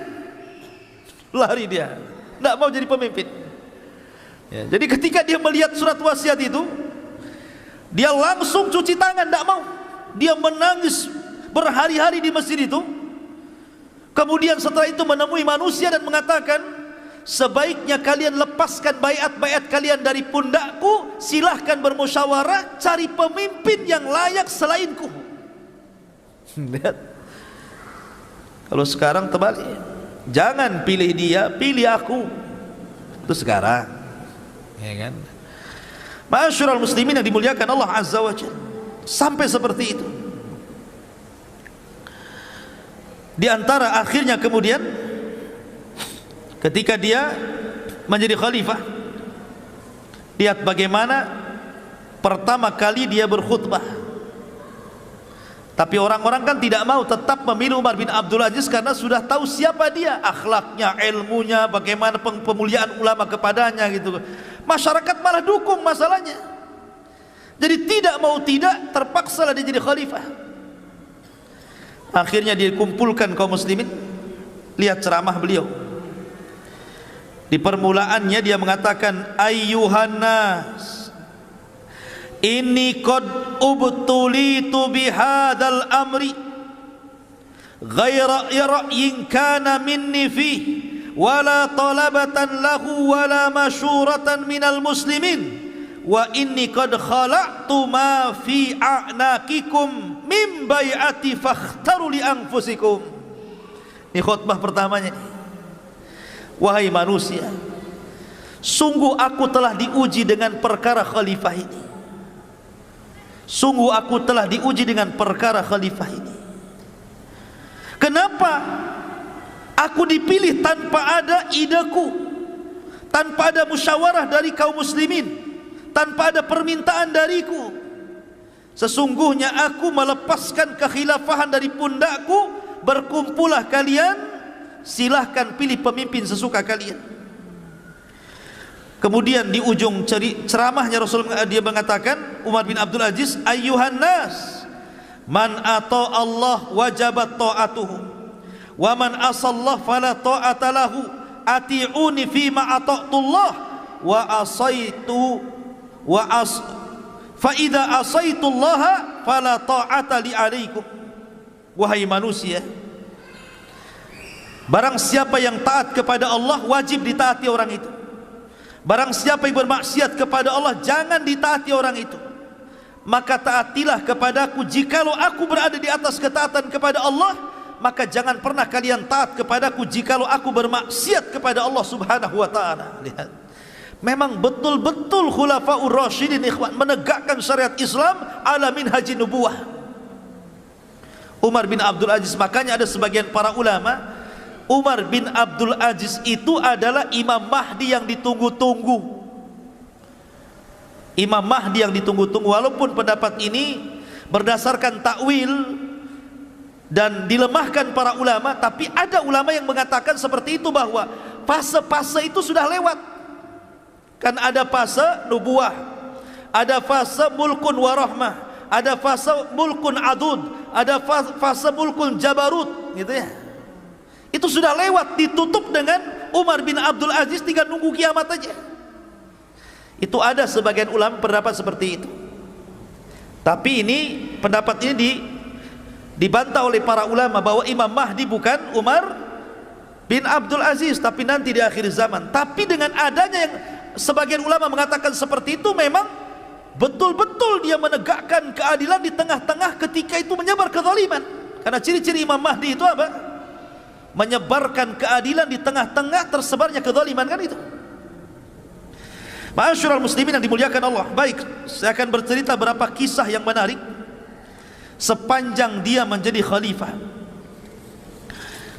Lari dia, tidak mau jadi pemimpin. Ya, jadi ketika dia melihat surat wasiat itu, dia langsung cuci tangan, tidak mau. Dia menangis berhari-hari di masjid itu. Kemudian setelah itu menemui manusia dan mengatakan, sebaiknya kalian lepaskan baiat-baiat kalian dari pundakku, silahkan bermusyawarah, cari pemimpin yang layak selainku. Lihat, kalau sekarang terbalik, jangan pilih dia, pilih aku. Itu sekarang, ya kan? Ma'asyiral muslimin yang dimuliakan Allah Azza wa Jalla, sampai seperti itu. Di antara akhirnya kemudian, ketika dia menjadi khalifah, lihat bagaimana pertama kali dia berkhutbah. Tapi orang-orang kan tidak mau, tetap memilih Umar bin Abdul Aziz karena sudah tahu siapa dia, akhlaknya, ilmunya, bagaimana pemuliaan ulama kepadanya gitu. Masyarakat malah dukung masalahnya. Jadi tidak mau tidak, terpaksalah dia jadi khalifah. Akhirnya dikumpulkan kaum muslimin. Lihat ceramah beliau. Di permulaannya dia mengatakan, ayyuhan nas, inni qad ubtulitu bihadzal amri ghaira ra'yin kana minni fi wala talabatan lahu wala masyuratan minal muslimin wa inni qad khala'tu ma fi a'naqikum min bai'ati fakhtaru li anfusikum. Ini khutbah pertamanya. Wahai manusia, sungguh aku telah diuji dengan perkara khalifah ini. Sungguh aku telah diuji dengan perkara khalifah ini. Kenapa aku dipilih tanpa ada ideku, tanpa ada musyawarah dari kaum muslimin, tanpa ada permintaan dariku? Sesungguhnya aku melepaskan kekhilafahan dari pundakku. Berkumpullah kalian, silahkan pilih pemimpin sesuka kalian. Kemudian di ujung ceramahnya Rasulullah dia mengatakan, Umar bin Abdul Aziz, ayyuhan nas, man ata Allah wajabat ta'atuhu wa man asallah fala ta'ata lahu, ati'uni fima ata'tullah wa asaitu wa as fa idza asaitullaha fala ta'ata li alaikum. Wahai manusia, barang siapa yang taat kepada Allah, wajib ditaati orang itu. Barang siapa yang bermaksiat kepada Allah, jangan ditaati orang itu. Maka taatilah kepadaku. Jikalau aku berada di atas ketaatan kepada Allah, maka jangan pernah kalian taat kepadaku jikalau aku bermaksiat kepada Allah subhanahu wa ta'ala. Lihat, memang betul-betul khulafaur rasyidin ikhwan menegakkan syariat Islam ala minhajin nubuwah. Umar bin Abdul Aziz, makanya ada sebagian para ulama, Umar bin Abdul Aziz itu adalah Imam Mahdi yang ditunggu-tunggu. Imam Mahdi yang ditunggu-tunggu. Walaupun pendapat ini berdasarkan takwil dan dilemahkan para ulama, tapi ada ulama yang mengatakan seperti itu, bahwa fase-fase itu sudah lewat. Kan ada fase nubuah, ada fase mulkun warahmah, ada fase mulkun adud, ada fase mulkun jabarut, gitu ya. Itu sudah lewat, ditutup dengan Umar bin Abdul Aziz, tinggal nunggu kiamat aja. Itu ada sebagian ulama pendapat seperti itu. Tapi ini pendapat ini dibantah oleh para ulama bahwa Imam Mahdi bukan Umar bin Abdul Aziz, tapi nanti di akhir zaman. Tapi dengan adanya yang sebagian ulama mengatakan seperti itu, memang betul-betul dia menegakkan keadilan di tengah-tengah ketika itu menyebar kezaliman. Karena ciri-ciri Imam Mahdi itu apa? Menyebarkan keadilan di tengah-tengah tersebarnya kezaliman, kan itu. Ma'asyiral muslimin yang dimuliakan Allah. Baik, saya akan bercerita beberapa kisah yang menarik sepanjang dia menjadi khalifah.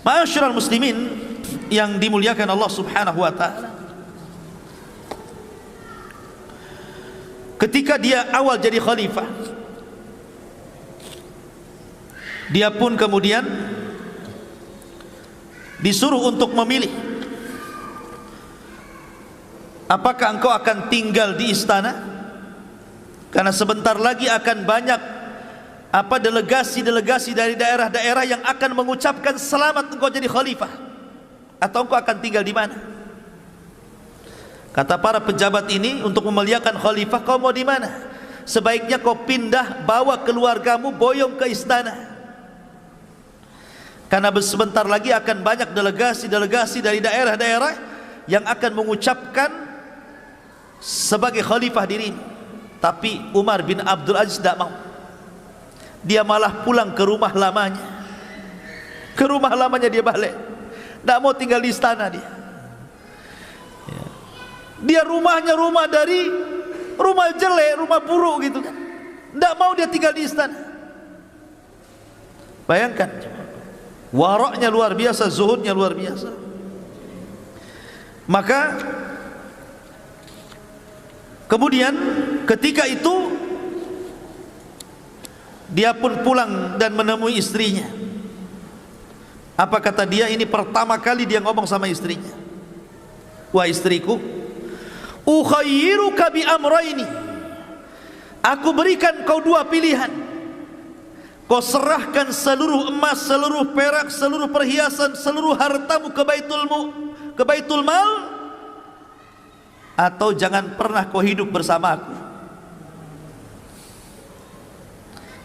Ma'asyiral muslimin yang dimuliakan Allah Subhanahu wa taala, ketika dia awal jadi khalifah, dia pun kemudian disuruh untuk memilih, apakah engkau akan tinggal di istana? Karena sebentar lagi akan banyak delegasi-delegasi dari daerah-daerah yang akan mengucapkan selamat engkau jadi khalifah, atau engkau akan tinggal di mana? Kata para pejabat ini untuk memuliakan khalifah, kau mau di mana? Sebaiknya kau pindah, bawa keluargamu, boyong ke istana. Karena sebentar lagi akan banyak delegasi-delegasi dari daerah-daerah yang akan mengucapkan sebagai khalifah dirimu. Tapi Umar bin Abdul Aziz tidak mau. Dia malah pulang ke rumah lamanya. Ke rumah lamanya dia balik. Tidak mau tinggal di istana dia. Dia rumahnya rumah dari rumah jelek, rumah buruk gitu kan. Tidak mau dia tinggal di istana. Bayangkan, waraknya luar biasa, zuhudnya luar biasa. Maka kemudian ketika itu dia pun pulang dan menemui istrinya. Apa kata dia? Ini pertama kali dia ngomong sama istrinya. Wah istriku, ukhayyiruka bi amrayni. Aku berikan kau dua pilihan. Kau serahkan seluruh emas, seluruh perak, seluruh perhiasan, seluruh hartamu ke Baitul Mal, atau jangan pernah kau hidup bersama aku.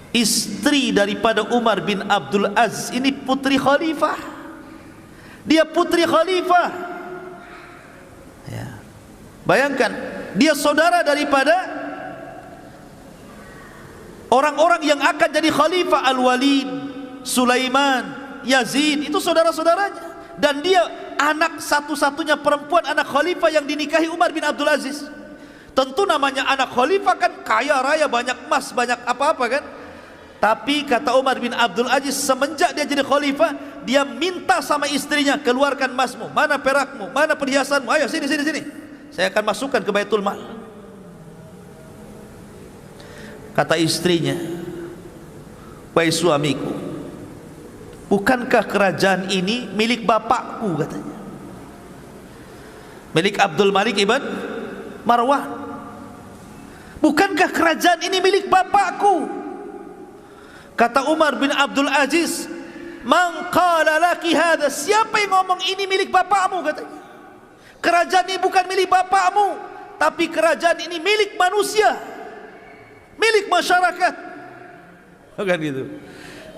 Istri daripada Umar bin Abdul Aziz ini putri khalifah. Dia putri khalifah ya. Bayangkan, dia saudara daripada orang-orang yang akan jadi khalifah, Al-Walid, Sulaiman, Yazid, itu saudara-saudaranya. Dan dia anak satu-satunya perempuan, anak khalifah yang dinikahi Umar bin Abdul Aziz. Tentu namanya anak khalifah kan kaya raya, banyak emas, banyak apa-apa kan. Tapi kata Umar bin Abdul Aziz, semenjak dia jadi khalifah, dia minta sama istrinya, keluarkan emasmu, mana perakmu, mana perhiasanmu, ayo sini, saya akan masukkan ke Baitul Mal. Kata istrinya, wahai suamiku, bukankah kerajaan ini milik bapakku, katanya, milik Abdul Malik ibn Marwan. Bukankah kerajaan ini milik bapakku? Kata Umar bin Abdul Aziz, man qala laki hadha, siapa yang ngomong ini milik bapakmu, katanya. Kerajaan ini bukan milik bapakmu, tapi kerajaan ini milik manusia, milik masyarakat. Bukan gitu.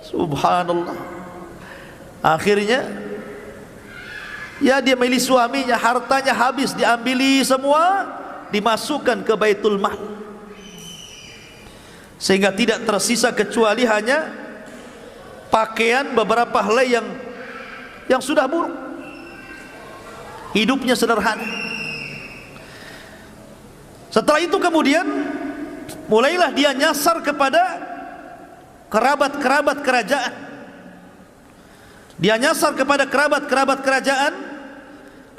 Subhanallah. Akhirnya ya dia milih suaminya, hartanya habis, diambili semua, dimasukkan ke Baitul Mal, sehingga tidak tersisa kecuali hanya pakaian beberapa helai yang sudah buruk. Hidupnya sederhana. Setelah itu kemudian mulailah dia nyasar kepada kerabat-kerabat kerajaan. Dia nyasar kepada kerabat-kerabat kerajaan,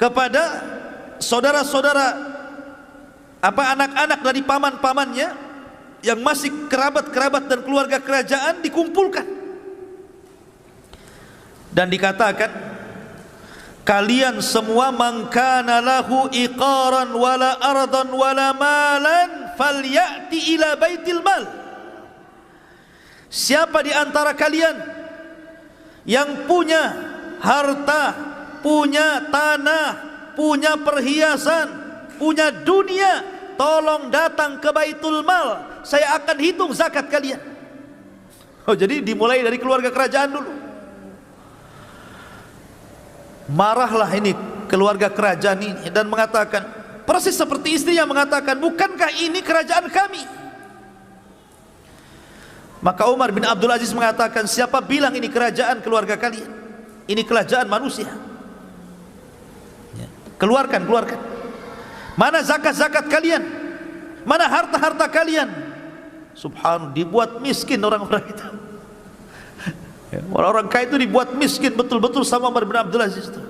kepada saudara-saudara, anak-anak dari paman-pamannya yang masih kerabat-kerabat dan keluarga kerajaan, dikumpulkan dan dikatakan, kalian semua man kana lahu iqaran wala ardan wala malan falyati ila Baitul Mal. Siapa di antara kalian yang punya harta, punya tanah, punya perhiasan, punya dunia, tolong datang ke Baitul Mal, saya akan hitung zakat kalian. Oh, jadi dimulai dari keluarga kerajaan dulu. Marahlah ini keluarga kerajaan ini dan mengatakan, persis seperti istrinya mengatakan, bukankah ini kerajaan kami? Maka Umar bin Abdul Aziz mengatakan, siapa bilang ini kerajaan keluarga kalian? Ini kerajaan manusia. Keluarkan. Mana zakat-zakat kalian? Mana harta-harta kalian? Subhanallah, dibuat miskin orang-orang itu. Orang-orang kaya itu dibuat miskin betul-betul sama Umar bin Abdul Aziz itu.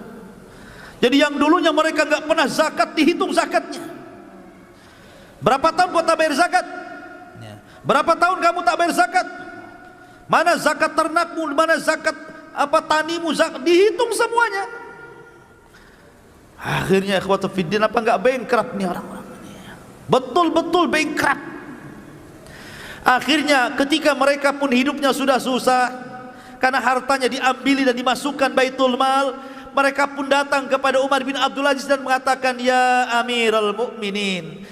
Jadi yang dulunya mereka enggak pernah zakat, dihitung zakatnya. Berapa tahun kau tak bayar zakat? Berapa tahun kamu tak bayar zakat? Mana zakat ternakmu, mana zakat tanimu, dihitung semuanya. Akhirnya ikhwatu fiddin, apa enggak bankrupt nih orang-orang? Betul-betul bankrupt. Akhirnya ketika mereka pun hidupnya sudah susah karena hartanya diambil dan dimasukkan Baitul Mal, mereka pun datang kepada Umar bin Abdul Aziz dan mengatakan, ya Amirul Mukminin,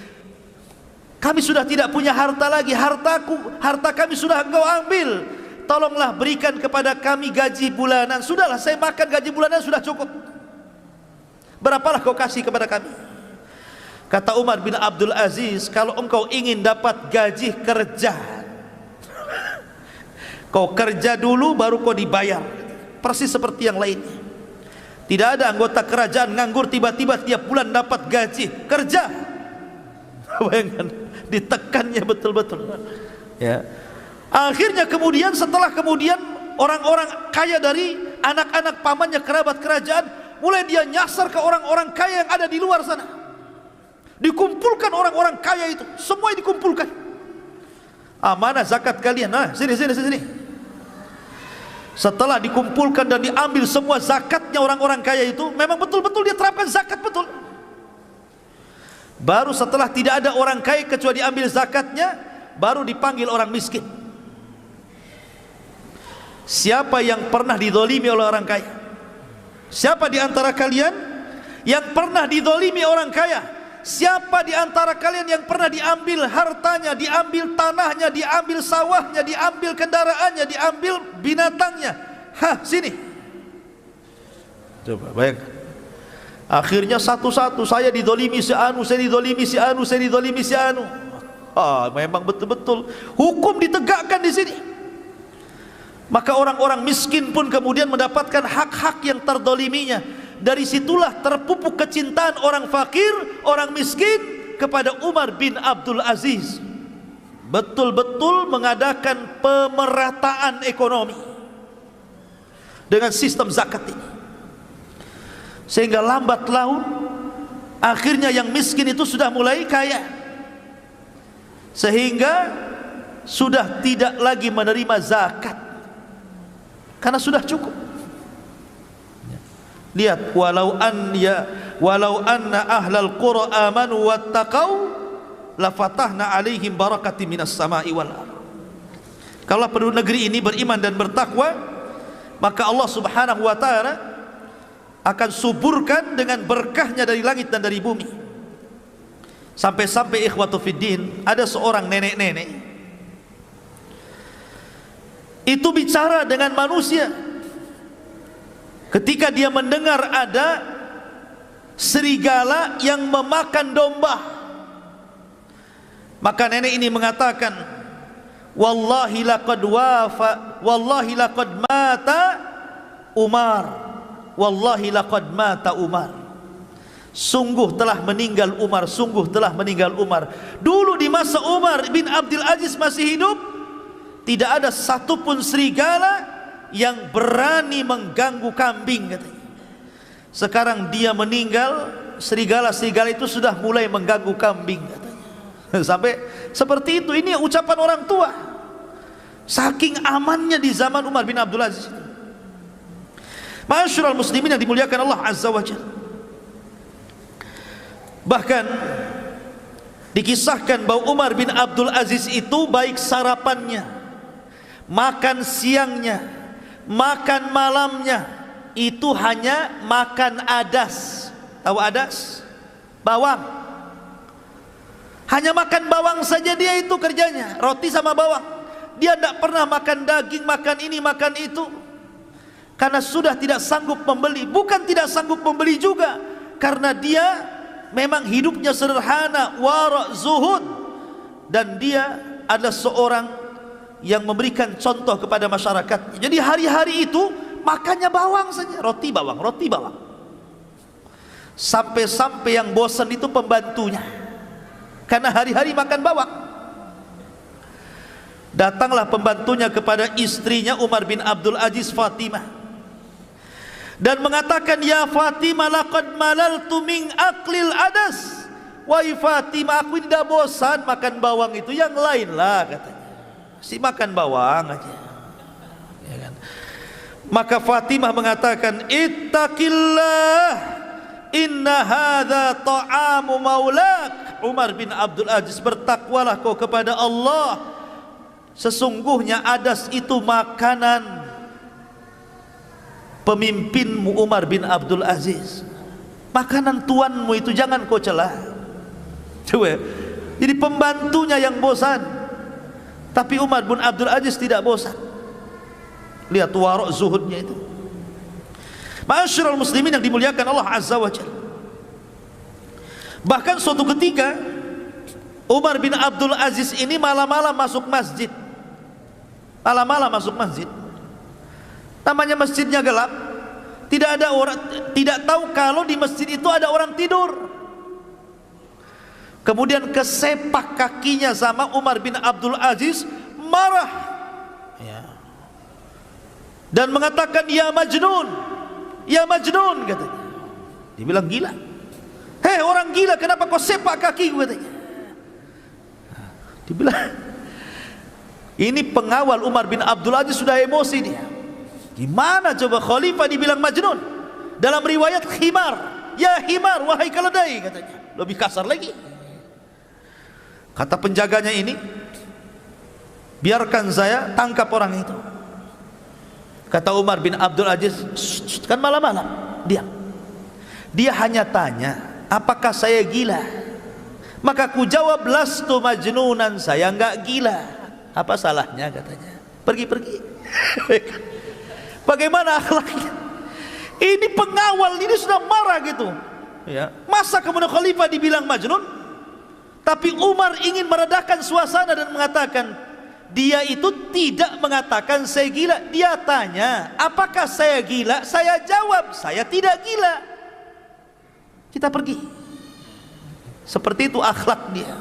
kami sudah tidak punya harta lagi, harta kami sudah engkau ambil, tolonglah berikan kepada kami gaji bulanan. Sudahlah, saya makan gaji bulanan sudah cukup, berapalah kau kasih kepada kami? Kata Umar bin Abdul Aziz, kalau engkau ingin dapat gaji, kerja. Kau kerja dulu baru kau dibayar. Persis seperti yang lainnya. Tidak ada anggota kerajaan nganggur tiba-tiba tiap bulan dapat gaji. Kerja. Bayangkan, ditekannya betul-betul. Ya. Akhirnya kemudian, setelah kemudian orang-orang kaya dari anak-anak pamannya, kerabat kerajaan, mulai dia nyasar ke orang-orang kaya yang ada di luar sana. Dikumpulkan orang-orang kaya itu, semua dikumpulkan. Mana zakat kalian? Sini. Setelah dikumpulkan dan diambil semua zakatnya orang-orang kaya itu, memang betul-betul dia terapkan zakat betul. Baru setelah tidak ada orang kaya kecuali diambil zakatnya, baru dipanggil orang miskin. Siapa yang pernah dizalimi oleh orang kaya? Siapa di antara kalian yang pernah dizalimi orang kaya? Siapa di antara kalian yang pernah diambil hartanya, diambil tanahnya, diambil sawahnya, diambil kendaraannya, diambil binatangnya? Sini. Coba bayangkan. Akhirnya satu-satu, saya dizalimi si anu, saya dizalimi si anu, saya dizalimi si anu. Memang betul-betul hukum ditegakkan di sini. Maka orang-orang miskin pun kemudian mendapatkan hak-hak yang terzaliminya. Dari situlah terpupuk kecintaan orang fakir, orang miskin kepada Umar bin Abdul Aziz. Betul-betul mengadakan pemerataan ekonomi dengan sistem zakat ini. Sehingga lambat laun akhirnya yang miskin itu sudah mulai kaya, sehingga sudah tidak lagi menerima zakat karena sudah cukup. Lihat, walau anna ahlal qura amanu wattaqau lafatahna alaihim barakatin minas sama'i wal ardh. Kalau penduduk negeri ini beriman dan bertakwa, maka Allah Subhanahu wa taala akan suburkan dengan berkahnya dari langit dan dari bumi. Sampai-sampai ikhwatu fiddin, ada seorang nenek-nenek itu bicara dengan manusia. Ketika dia mendengar ada serigala yang memakan domba, maka nenek ini mengatakan, wallahi laqad mata Umar, wallahi laqad mata Umar. Sungguh telah meninggal Umar, sungguh telah meninggal Umar. Dulu di masa Umar bin Abdul Aziz masih hidup, tidak ada satupun serigala yang berani mengganggu kambing, katanya. Sekarang dia meninggal, serigala-serigala itu sudah mulai mengganggu kambing, katanya. Sampai seperti itu. Ini ucapan orang tua. Saking amannya di zaman Umar bin Abdul Aziz. Ma'asyiral muslimin yang dimuliakan Allah Azza wa Jalla. Bahkan dikisahkan bahwa Umar bin Abdul Aziz itu baik sarapannya, makan siangnya, makan malamnya itu hanya makan adas. Tahu adas? Bawang. Hanya makan bawang saja dia itu kerjanya, roti sama bawang. Dia tidak pernah makan daging, makan ini, makan itu, karena sudah tidak sanggup membeli. Bukan tidak sanggup membeli juga, karena dia memang hidupnya sederhana, wara' zuhud, dan dia adalah seorang yang memberikan contoh kepada masyarakat. Jadi hari-hari itu makannya bawang saja, roti bawang, roti bawang. Sampai-sampai yang bosan itu pembantunya, karena hari-hari makan bawang. Datanglah pembantunya kepada istrinya Umar bin Abdul Aziz, Fatimah, dan mengatakan, ya Fatimah, laqad malaltu min aklil adas. Wahai Fatimah, aku tidak bosan makan bawang itu, yang lain lah katanya, si makan bawang aja, ya kan? Maka Fatimah mengatakan, ittaqillah, inna hadza ta'amu maulak. Umar bin Abdul Aziz, bertakwalah kau kepada Allah, sesungguhnya adas itu makanan pemimpinmu Umar bin Abdul Aziz, makanan tuanmu itu, jangan kau celah. Coba, jadi pembantunya yang bosan, tapi Umar bin Abdul Aziz tidak bosan. Lihat warok zuhudnya itu. Ma'asyiral muslimin yang dimuliakan Allah Azza wa Jalla. Bahkan suatu ketika Umar bin Abdul Aziz ini malam-malam masuk masjid. Malam-malam masuk masjid. Namanya masjidnya gelap, tidak ada orang, tidak tahu kalau di masjid itu ada orang tidur. Kemudian kesepak kakinya sama Umar bin Abdul Aziz, marah, ya, dan mengatakan, ya Majnun, ya Majnun, katanya. Dibilang gila. Hei orang gila, kenapa kau sepak kaki, katanya. Dibilang, ini pengawal Umar bin Abdul Aziz sudah emosi dia. Gimana coba khalifah dibilang Majnun? Dalam riwayat khimar, ya himar, wahai keledai, katanya. Lebih kasar lagi. Kata penjaganya ini, biarkan saya tangkap orang itu. Kata Umar bin Abdul Aziz, kan malam-malam, diam. Dia hanya tanya, apakah saya gila? Maka ku jawab, lastu majnunan, saya enggak gila. Apa salahnya, katanya. Pergi-pergi. Bagaimana akhlaknya? Ini pengawal ini sudah marah gitu, ya. Masa kemudian khalifah dibilang Majnun? Tapi Umar ingin meredakan suasana dan mengatakan, dia itu tidak mengatakan saya gila. Dia tanya, apakah saya gila? Saya jawab, saya tidak gila. Kita pergi. Seperti itu akhlak dia.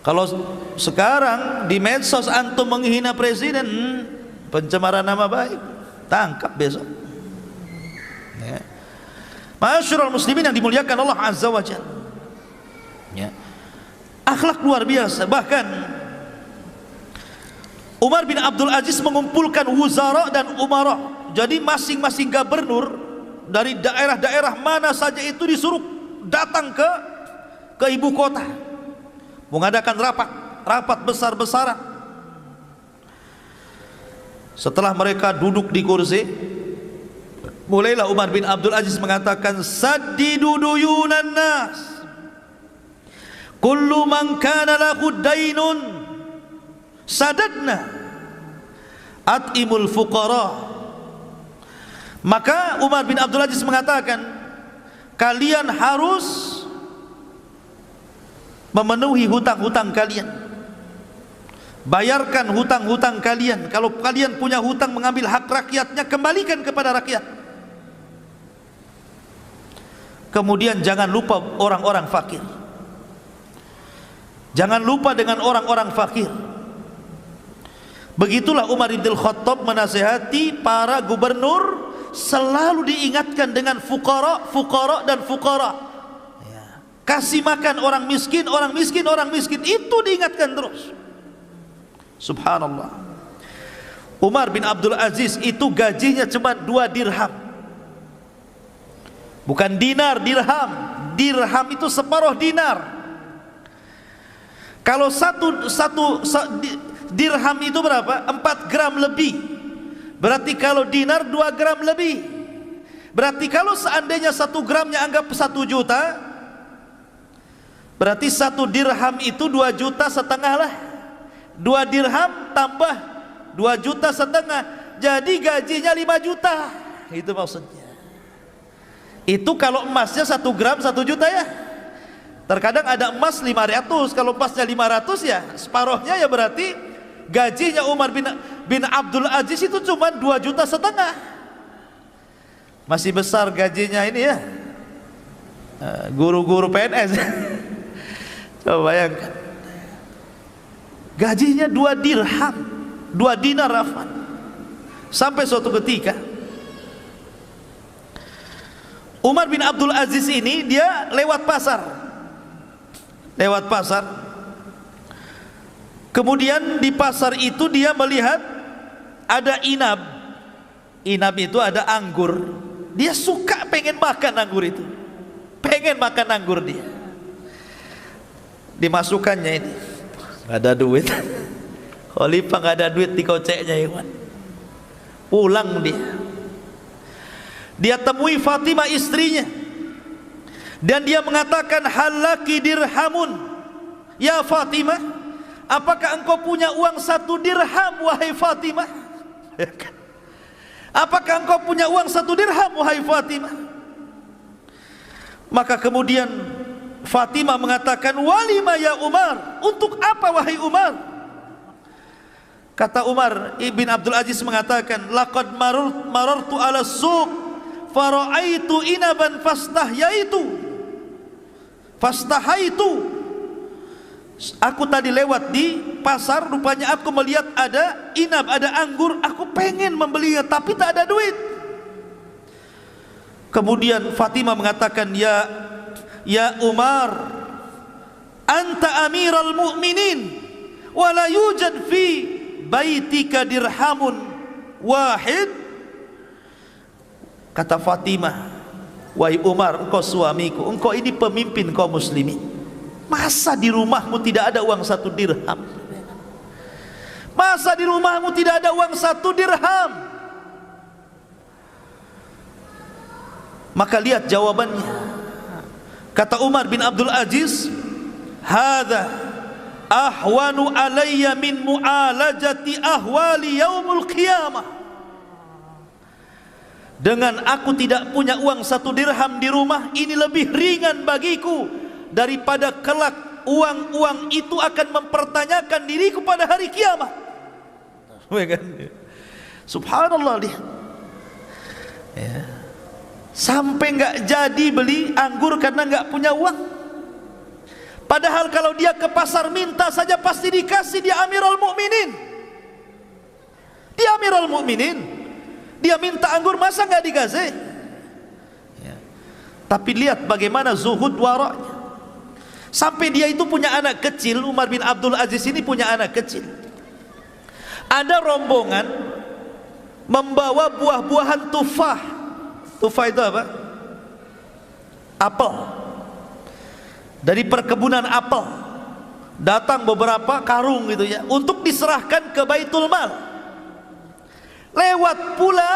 Kalau sekarang di medsos antum menghina presiden, pencemaran nama baik, tangkap besok, ya. Ma'asyiral muslimin yang dimuliakan Allah Azza wa Jalla, ya. Akhlak luar biasa. Bahkan Umar bin Abdul Aziz mengumpulkan wuzara dan umara. Jadi masing-masing gubernur dari daerah-daerah mana saja itu disuruh datang ke ibu kota, mengadakan rapat besar-besaran. Setelah mereka duduk di kursi, mulailah Umar bin Abdul Aziz mengatakan, saddidu duyunan nas, kullu man kana lahu dainun sadadna, at'imul fuqara. Maka Umar bin Abdul Aziz mengatakan, kalian harus memenuhi hutang-hutang kalian, bayarkan hutang-hutang kalian. Kalau kalian punya hutang mengambil hak rakyatnya, kembalikan kepada rakyat. Kemudian jangan lupa orang-orang fakir, jangan lupa dengan orang-orang fakir. Begitulah Umar bin Khattab menasihati para gubernur, selalu diingatkan dengan fuqara, fuqara dan fuqara, ya. Kasih makan orang miskin, orang miskin, orang miskin, itu diingatkan terus. Subhanallah. Umar bin Abdul Aziz itu gajinya cuma 2 dirham, bukan dinar, dirham. Dirham itu separuh dinar. Kalau satu dirham itu berapa? 4 gram lebih. Berarti kalau dinar 2 gram lebih. Berarti kalau seandainya 1 gramnya anggap 1 juta, berarti 1 dirham itu 2,5 juta lah. 2 dirham tambah 2,5 juta, jadi gajinya 5 juta. Itu maksudnya. Itu kalau emasnya 1 gram 1 juta ya. Terkadang ada emas 500, kalau emasnya 500 ya separuhnya ya berarti Gajinya Umar bin Abdul Aziz itu cuma 2,5 juta. Masih besar gajinya ini ya, guru-guru PNS. Coba bayangkan, gajinya 2 dirham, 2 dinar afan. Sampai suatu ketika Umar bin Abdul Aziz ini dia lewat pasar. Kemudian di pasar itu dia melihat ada inab. Inab itu ada anggur. Dia suka pengen makan anggur itu. Pengen makan anggur dia. Dimasukkannya ini. Gak ada duit. Khalifah gak ada duit di koceknya Iwan. Pulang dia. Dia temui Fatimah istrinya. Dan dia mengatakan, halaki dirhamun. Ya Fatimah, apakah engkau punya uang 1 dirham wahai Fatimah? Apakah engkau punya uang 1 dirham wahai Fatimah? Maka kemudian Fatimah mengatakan, walima ya Umar, untuk apa wahai Umar? Kata Umar ibn Abdul Aziz mengatakan, laqad marartu ala suq fara'aitu inaban fastahaitu. Aku tadi lewat di pasar, rupanya aku melihat ada inab, ada anggur, aku pengen membelinya tapi tak ada duit. Kemudian Fatimah mengatakan, ya Umar, anta amiral mu'minin wa la yujad fi baitika dirhamun wahid. Kata Fatimah, wahai Umar, engkau suamiku, engkau ini pemimpin kaum muslimin, masa di rumahmu tidak ada uang 1 dirham? Masa di rumahmu tidak ada uang 1 dirham? Maka lihat jawabannya. Kata Umar bin Abdul Aziz, hadza ahwanu alayya min mu'alajati ahwali yaumul qiyamah. Dengan aku tidak punya uang 1 dirham di rumah, ini lebih ringan bagiku daripada kelak uang-uang itu akan mempertanyakan diriku pada hari kiamat. Subhanallah, lihat ya. Sampai nggak jadi beli anggur karena nggak punya uang. Padahal kalau dia ke pasar minta saja pasti dikasih. Dia Amirul Mukminin. Dia Amirul Mukminin. Dia minta anggur masa nggak dikasih? Ya. Tapi lihat bagaimana zuhud waraknya. Sampai dia itu punya anak kecil. Umar bin Abdul Aziz ini punya anak kecil. Ada rombongan membawa buah-buahan tufah. Tufah itu apa? Apel. Dari perkebunan apel. Datang beberapa karung gitu ya, untuk diserahkan ke Baitul Mal. Lewat pula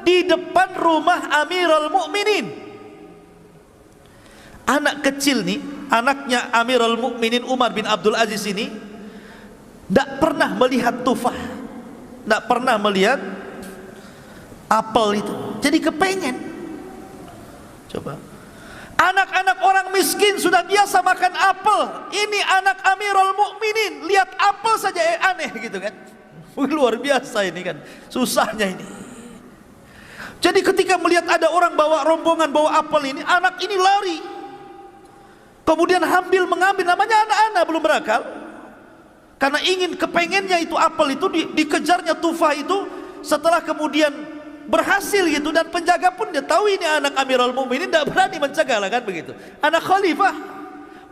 di depan rumah Amirul Mukminin. Anak kecil nih, anaknya Amirul Mukminin Umar bin Abdul Aziz ini tidak pernah melihat tufah, tidak pernah melihat apel itu. Jadi kepengen. Coba, anak-anak orang miskin sudah biasa makan apel, ini anak Amirul Mukminin lihat apel saja aneh gitu kan. Luar biasa ini kan, susahnya ini. Jadi ketika melihat ada orang bawa rombongan bawa apel ini, anak ini lari. Kemudian mengambil, namanya anak-anak belum berakal. Karena ingin kepengennya itu apel itu, dikejarnya tufah itu. Setelah kemudian berhasil gitu, dan penjaga pun dia tahu ini anak Amirul Mukminin, tidak berani mencegah lah kan begitu. Anak khalifah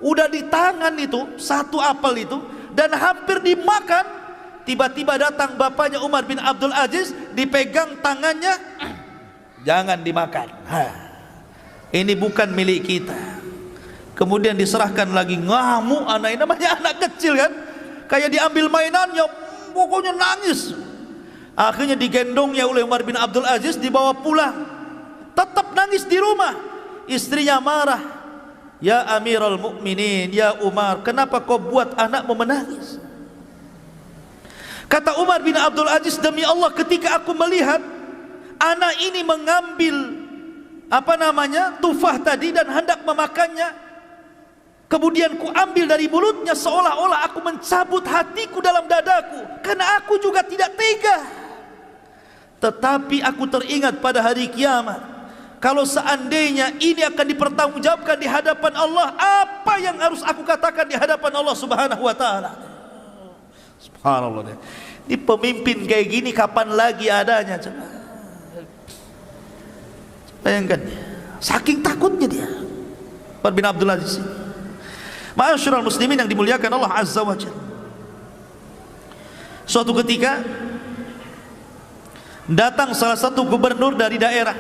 udah di tangan itu 1 apel itu dan hampir dimakan. Tiba-tiba datang bapaknya Umar bin Abdul Aziz, dipegang tangannya, jangan dimakan. Ini bukan milik kita. Kemudian diserahkan lagi, ngamuk anak ini, namanya anak kecil kan, kayak diambil mainannya, pokoknya nangis. Akhirnya digendongnya oleh Umar bin Abdul Aziz, dibawa pulang. Tetap nangis di rumah. Istrinya marah, ya Amirul Mukminin, ya Umar, kenapa kau buat anakmu menangis? Kata Umar bin Abdul Aziz, demi Allah ketika aku melihat anak ini mengambil tufah tadi dan hendak memakannya, Kemudian ku ambil dari mulutnya seolah-olah aku mencabut hatiku dalam dadaku, karena aku juga tidak tega. Tetapi aku teringat pada hari kiamat, kalau seandainya ini akan dipertanggungjawabkan di hadapan Allah, apa yang harus aku katakan di hadapan Allah Subhanahu wa taala? Subhanallah. Ini pemimpin kayak gini kapan lagi adanya, coba. Bayangkan, saking takutnya dia, Umar bin Abdul Aziz. Ma'asyiral muslimin yang dimuliakan Allah Azza wa Jalla. Suatu ketika datang salah satu gubernur dari daerah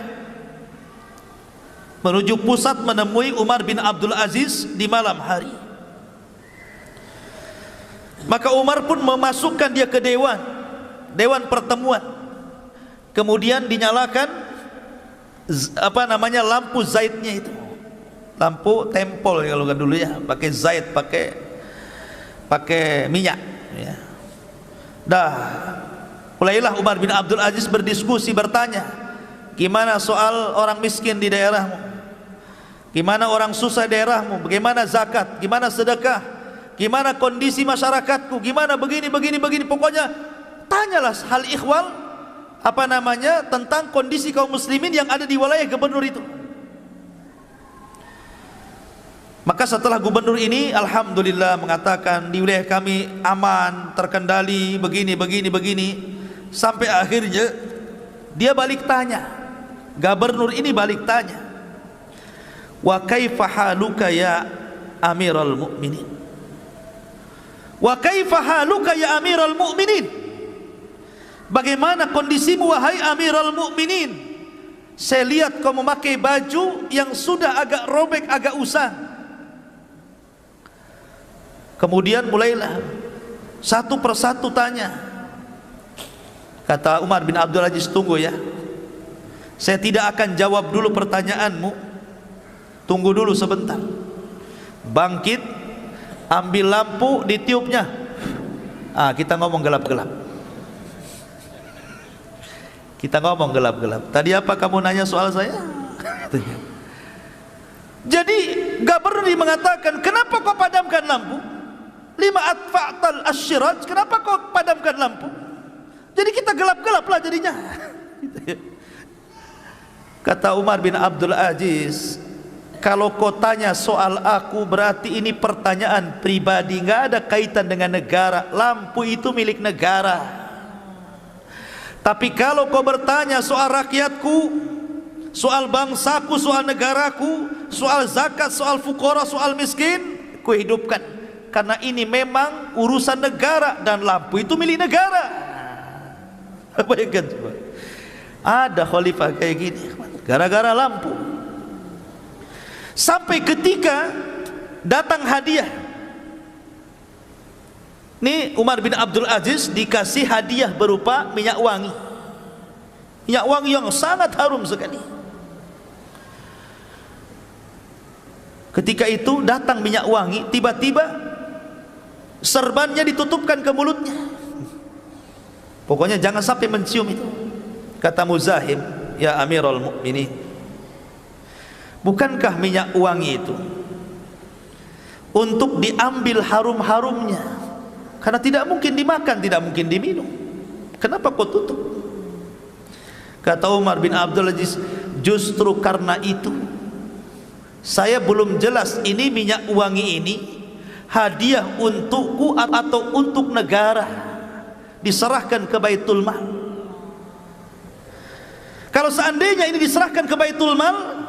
menuju pusat menemui Umar bin Abdul Aziz di malam hari. Maka Umar pun memasukkan dia ke dewan pertemuan. Kemudian dinyalakan lampu zaitnya itu. Lampu tempol kalau kan dulu ya, pakai zait, pakai minyak ya. Dah mulailah Umar bin Abdul Aziz berdiskusi, bertanya, gimana soal orang miskin di daerahmu, gimana orang susah di daerahmu, bagaimana zakat, gimana sedekah, gimana kondisi masyarakatku, gimana begini, pokoknya tanyalah hal ikhwal tentang kondisi kaum muslimin yang ada di wilayah gubernur itu. Maka setelah gubernur ini alhamdulillah mengatakan di wilayah kami aman, terkendali, begini, sampai akhirnya dia balik tanya, gubernur ini balik tanya, wa kaifa haluka ya amiral mu'minin, wa kaifa haluka ya amiral mu'minin, bagaimana kondisimu wahai amiral mu'minin? Saya lihat kau memakai baju yang sudah agak robek, agak usang. Kemudian mulailah satu persatu tanya. Kata Umar bin Abdul Aziz, tunggu ya, saya tidak akan jawab dulu pertanyaanmu, tunggu dulu sebentar. Bangkit, ambil lampu, ditiupnya. Kita ngomong gelap-gelap. Tadi apa kamu nanya soal saya? Jadi gubernur mengatakan, kenapa kau padamkan lampu? Lima atfa'tal asyiraj, kenapa kau padamkan lampu? Jadi kita gelap-gelap lah jadinya. Kata Umar bin Abdul Aziz, kalau kau tanya soal aku, berarti ini pertanyaan pribadi, nggak ada kaitan dengan negara. Lampu itu milik negara. Tapi kalau kau bertanya soal rakyatku, soal bangsaku, soal negaraku, soal zakat, soal fuqara, soal miskin, ku hidupkan. Karena ini memang urusan negara dan lampu itu milik negara. Bayangkan coba, ada khalifah kayak gini gara-gara lampu. Sampai ketika datang hadiah. Nih Umar bin Abdul Aziz dikasih hadiah berupa minyak wangi. Minyak wangi yang sangat harum sekali. Ketika itu datang minyak wangi, tiba-tiba serbannya ditutupkan ke mulutnya. Pokoknya jangan sampai mencium itu. Kata Muzahim, ya Amirul Mukminin, bukankah minyak wangi itu untuk diambil harum-harumnya? Karena tidak mungkin dimakan, tidak mungkin diminum. Kenapa kau tutup? Kata Umar bin Abdul Aziz, justru karena itu saya belum jelas ini minyak wangi ini hadiah untukku atau untuk negara, diserahkan ke Baitul Mal. Kalau seandainya ini diserahkan ke Baitul Mal,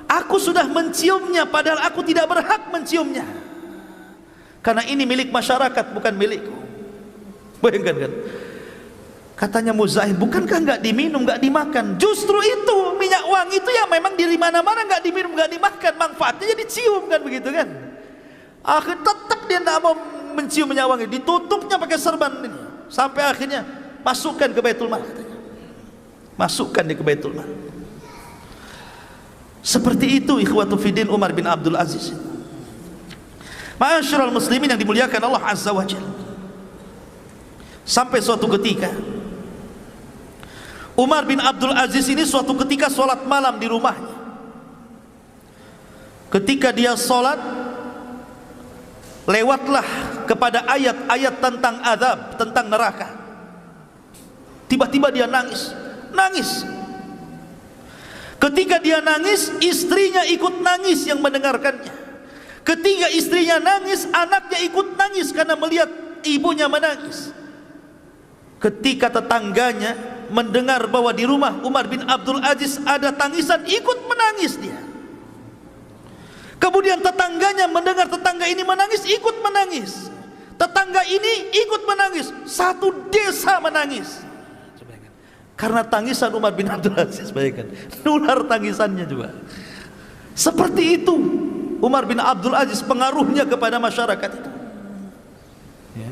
aku sudah menciumnya padahal aku tidak berhak menciumnya, karena ini milik masyarakat, bukan milikku. Bayangkan kan? Katanya Muzahim, bukankah nggak diminum, nggak dimakan? Justru itu minyak wangi itu yang memang di mana-mana nggak diminum, nggak dimakan, manfaatnya jadi cium kan, begitu kan? Akhirnya tetap dia tidak mau mencium minyak wangi, ditutupnya pakai serban ini, sampai akhirnya masukkan ke Baitul Mal, katanya. Masukkan dia ke Baitul Mal. Seperti itu ikhwatu fiddin Umar bin Abdul Aziz. Ma'asyiral muslimin yang dimuliakan Allah Azza wa Jalla. Sampai suatu ketika Umar bin Abdul Aziz ini suatu ketika sholat malam di rumahnya. Ketika dia sholat, lewatlah kepada ayat-ayat tentang azab, tentang neraka. Tiba-tiba dia nangis. Ketika dia nangis, istrinya ikut nangis yang mendengarkannya. Ketika istrinya nangis, anaknya ikut nangis karena melihat ibunya menangis. Ketika tetangganya mendengar bahwa di rumah Umar bin Abdul Aziz ada tangisan, ikut menangis dia. Kemudian tetangganya mendengar tetangga ini menangis, ikut menangis. Tetangga ini ikut menangis. Satu desa menangis karena tangisan Umar bin Abdul Aziz. Bayangkan, nular tangisannya juga. Seperti itu Umar bin Abdul Aziz pengaruhnya kepada masyarakat itu. Ya.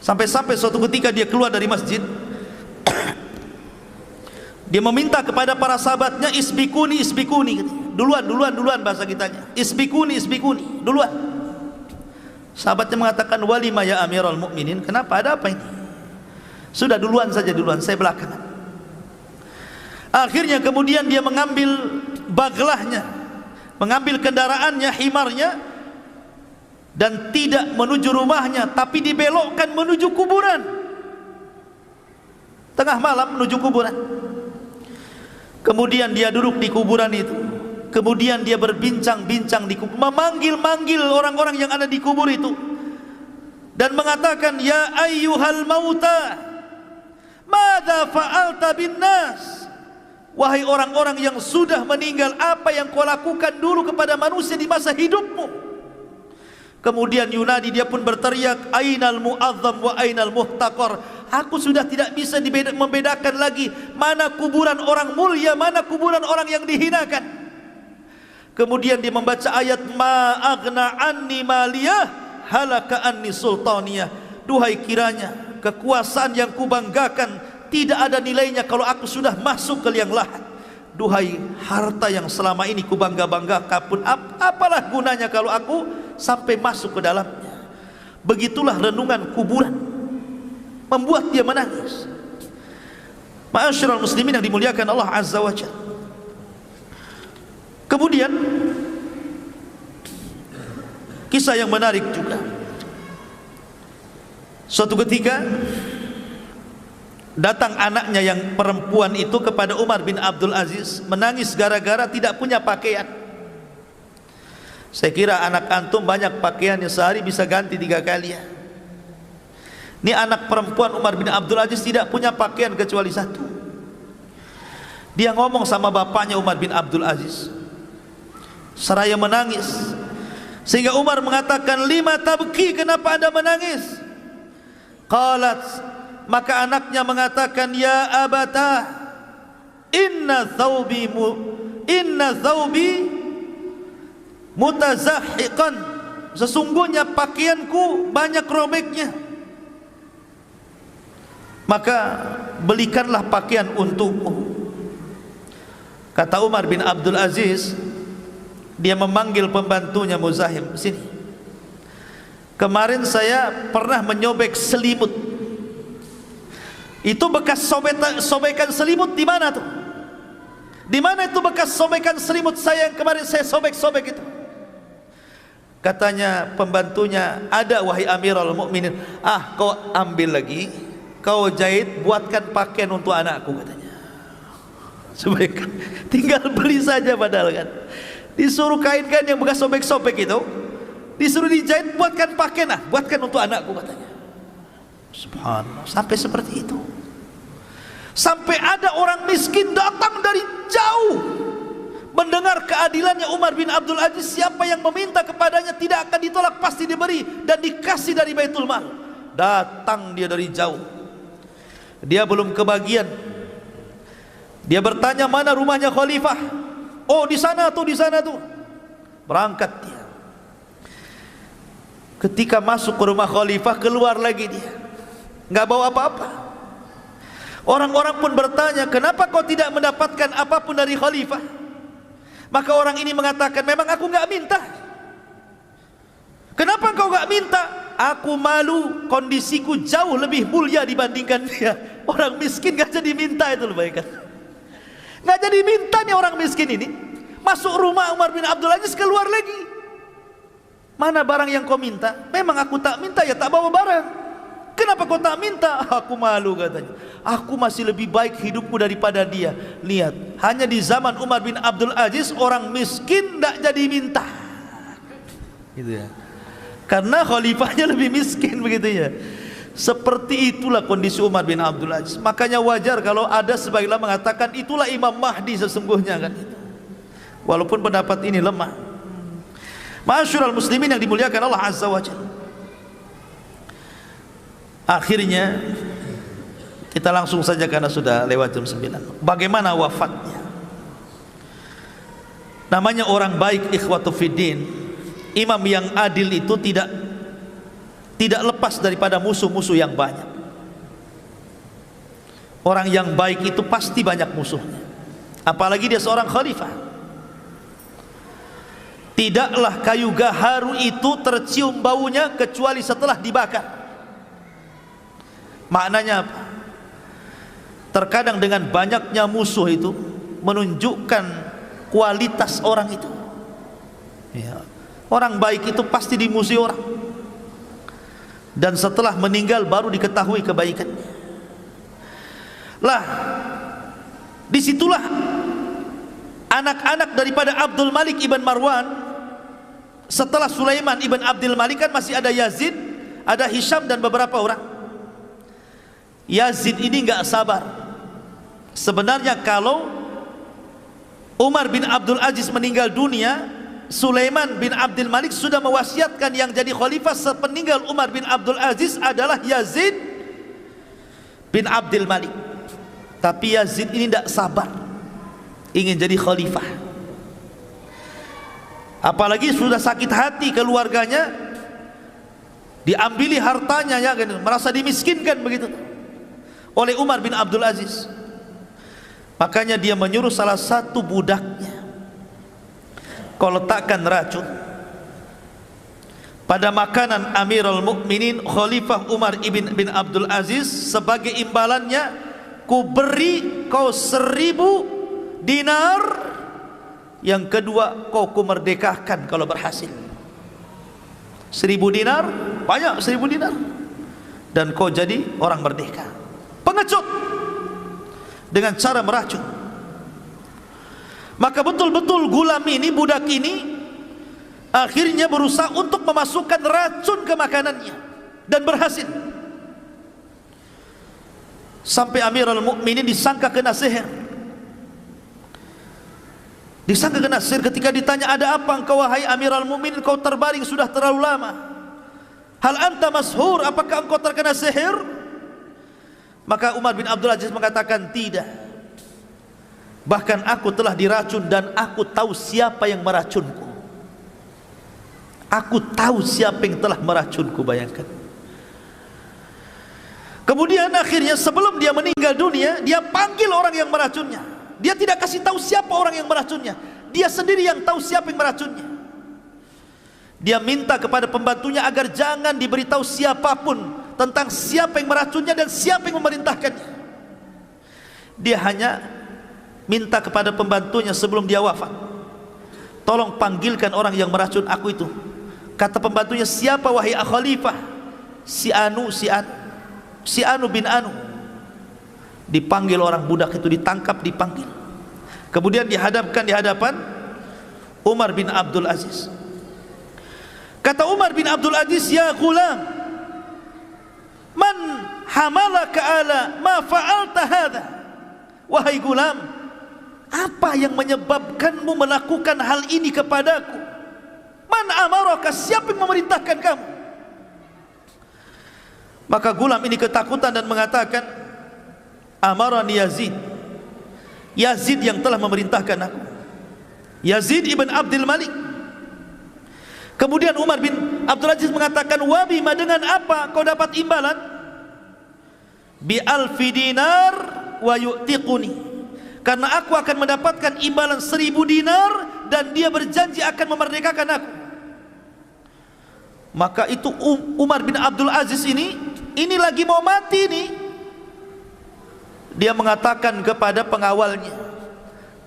Sampai-sampai suatu ketika dia keluar dari masjid, dia meminta kepada para sahabatnya, isbikuni, duluan bahasa kitanya, isbikuni, duluan. Sahabatnya mengatakan, walima ya Amirul Mukminin, kenapa, ada apa ini? Sudah duluan saja, saya belakangan. Akhirnya kemudian dia mengambil baglahnya, mengambil kendaraannya, himarnya, dan tidak menuju rumahnya, tapi dibelokkan menuju kuburan. Tengah malam menuju kuburan. Kemudian dia duduk di kuburan itu. Kemudian dia berbincang-bincang di kubur, memanggil-manggil orang-orang yang ada di kubur itu, dan mengatakan, ya ayyuhal mauta, madza fa'alta bin nas? Wahai orang-orang yang sudah meninggal, apa yang kau lakukan dulu kepada manusia di masa hidupmu? Kemudian yunadi, dia pun berteriak, ainal mu'azzam wa ainal muhtaqar? Aku sudah tidak bisa membedakan lagi mana kuburan orang mulia, mana kuburan orang yang dihinakan. Kemudian dia membaca ayat, ma aghna anni maliyah halaka anni sultaniyah. Duhai kiranya kekuasaan yang kubanggakan tidak ada nilainya kalau aku sudah masuk ke liang lahat. Duhai harta yang selama ini kubangga-banggakan pun, apalah gunanya kalau aku sampai masuk ke dalamnya. Begitulah renungan kuburan membuat dia menangis. Ma'asyiral muslimin yang dimuliakan Allah Azza wa Jalla. Kemudian kisah yang menarik juga. Suatu ketika datang anaknya yang perempuan itu kepada Umar bin Abdul Aziz, menangis gara-gara tidak punya pakaian. Saya kira anak antum banyak pakaiannya, sehari bisa ganti 3 kali ya. Ini anak perempuan Umar bin Abdul Aziz tidak punya pakaian kecuali satu. Dia ngomong sama bapaknya Umar bin Abdul Aziz seraya menangis, sehingga Umar mengatakan, lima tabki, kenapa anda menangis? Qalat, maka anaknya mengatakan, ya abata, inna thawbi mutazahiqan, sesungguhnya pakaianku banyak robeknya, maka belikanlah pakaian untukmu. Kata Umar bin Abdul Aziz, dia memanggil pembantunya, Muzahim, sini, kemarin saya pernah menyobek selimut. Itu bekas sobekan selimut di mana tuh? Di mana itu bekas sobekan selimut saya yang kemarin saya sobek-sobek itu? Katanya pembantunya, ada wahai Amirul Mukminin. Ah, kau ambil lagi, kau jahit, buatkan pakaian untuk anakku, katanya. Sobek, tinggal beli saja padahal kan. Disuruh kain-kain yang bekas sobek-sobek itu, disuruh dijahit, buatkan pakaian, buatkan untuk anakku, katanya. Subhanallah, sampai seperti itu. Sampai ada orang miskin datang dari jauh mendengar keadilannya Umar bin Abdul Aziz. Siapa yang meminta kepadanya tidak akan ditolak, pasti diberi dan dikasih dari Baitul Mal. Datang dia dari jauh, dia belum kebagian. Dia bertanya, mana rumahnya khalifah? Oh, di sana tuh, di sana tuh. Berangkat dia. Ketika masuk ke rumah khalifah, keluar lagi dia, nggak bawa apa-apa. Orang-orang pun bertanya, kenapa kau tidak mendapatkan apapun dari khalifah? Maka orang ini mengatakan, memang aku nggak minta. Kenapa kau nggak minta? Aku malu, kondisiku jauh lebih mulia dibandingkan dia. Orang miskin nggak jadi minta, itu loh, bayangkan. Nggak jadi minta nih orang miskin ini. Masuk rumah Umar bin Abdul Aziz, keluar lagi. Mana barang yang kau minta? Memang aku tak minta, ya tak bawa barang. Kenapa kau tak minta? Aku malu katanya. Aku masih lebih baik hidupku daripada dia. Lihat, hanya di zaman Umar bin Abdul Aziz orang miskin tak jadi minta. Gitu ya. Karena khalifahnya lebih miskin begitu ya. Seperti itulah kondisi Umar bin Abdul Aziz. Makanya wajar kalau ada sebagian mengatakan itulah Imam Mahdi sesungguhnya kan. Walaupun pendapat ini lemah. Ma'asyiral muslimin yang dimuliakan Allah Azza wa Jalla. Akhirnya kita langsung saja karena sudah lewat jam 9. Bagaimana wafatnya? Namanya orang baik, ikhwatu fiddin. Imam yang adil itu tidak lepas daripada musuh-musuh yang banyak. Orang yang baik itu pasti banyak musuhnya. Apalagi dia seorang khalifah. Tidaklah kayu gaharu itu tercium baunya kecuali setelah dibakar. Maknanya apa? Terkadang dengan banyaknya musuh itu menunjukkan kualitas orang itu ya. Orang baik itu pasti dimusuhi orang, dan setelah meninggal baru diketahui kebaikannya. Lah, disitulah anak-anak daripada Abdul Malik ibn Marwan. Setelah Sulaiman ibn Abdul Malik kan masih ada Yazid, ada Hisham dan beberapa orang. Yazid ini enggak sabar. Sebenarnya kalau Umar bin Abdul Aziz meninggal dunia, Sulaiman bin Abdul Malik sudah mewasiatkan yang jadi khalifah sepeninggal Umar bin Abdul Aziz adalah Yazid bin Abdul Malik. Tapi Yazid ini tidak sabar, ingin jadi khalifah. Apalagi sudah sakit hati keluarganya, diambili hartanya ya, merasa dimiskinkan begitu oleh Umar bin Abdul Aziz. Makanya dia menyuruh salah satu budaknya, kau letakkan racun pada makanan Amirul Mukminin Khalifah Umar bin Abdul Aziz. Sebagai imbalannya, ku beri kau 1000 dinar. Yang kedua, kau kumerdekakan kalau berhasil. 1000 dinar, banyak 1000 dinar. Dan kau jadi orang merdeka. Pengecut dengan cara meracun. Maka betul-betul gulam ini, budak ini akhirnya berusaha untuk memasukkan racun ke makanannya, dan berhasil. Sampai Amirul Mukminin disangka kena sihir. Disangka kena sihir. Ketika ditanya, ada apa engkau wahai Amirul Mukminin, kau terbaring sudah terlalu lama. Hal anta mashur, apakah engkau terkena sihir? Maka Umar bin Abdul Aziz mengatakan, tidak. Bahkan aku telah diracun dan aku tahu siapa yang meracunku. Aku tahu siapa yang telah meracunku, bayangkan. Kemudian akhirnya sebelum dia meninggal dunia, dia panggil orang yang meracunnya. Dia tidak kasih tahu siapa orang yang meracunnya. Dia sendiri yang tahu siapa yang meracunnya. Dia minta kepada pembantunya agar jangan diberitahu siapapun tentang siapa yang meracunnya dan siapa yang memerintahkannya. Dia hanya minta kepada pembantunya sebelum dia wafat, tolong panggilkan orang yang meracun aku itu. Kata pembantunya, siapa wahai khalifah? Si Anu bin Anu. Dipanggil orang budak itu, ditangkap, dipanggil. Kemudian dihadapkan di hadapan Umar bin Abdul Aziz. Kata Umar bin Abdul Aziz, ya gulam, man hamalaka ala ma fa'alta hadha? Wahai gulam, apa yang menyebabkanmu melakukan hal ini kepadaku? Man amaraka, siapa yang memerintahkan kamu? Maka gulam ini ketakutan dan mengatakan, amarani Yazid. Yazid yang telah memerintahkan aku. Yazid ibn Abdul Malik. Kemudian Umar bin Abdul Aziz mengatakan, wa bima, dengan apa kau dapat imbalan? Bi alfi dinar wa yu'tiquni, karena aku akan mendapatkan imbalan 1000 dinar dan dia berjanji akan memerdekakan aku. Maka itu Umar bin Abdul Aziz ini lagi mau mati nih. Dia mengatakan kepada pengawalnya,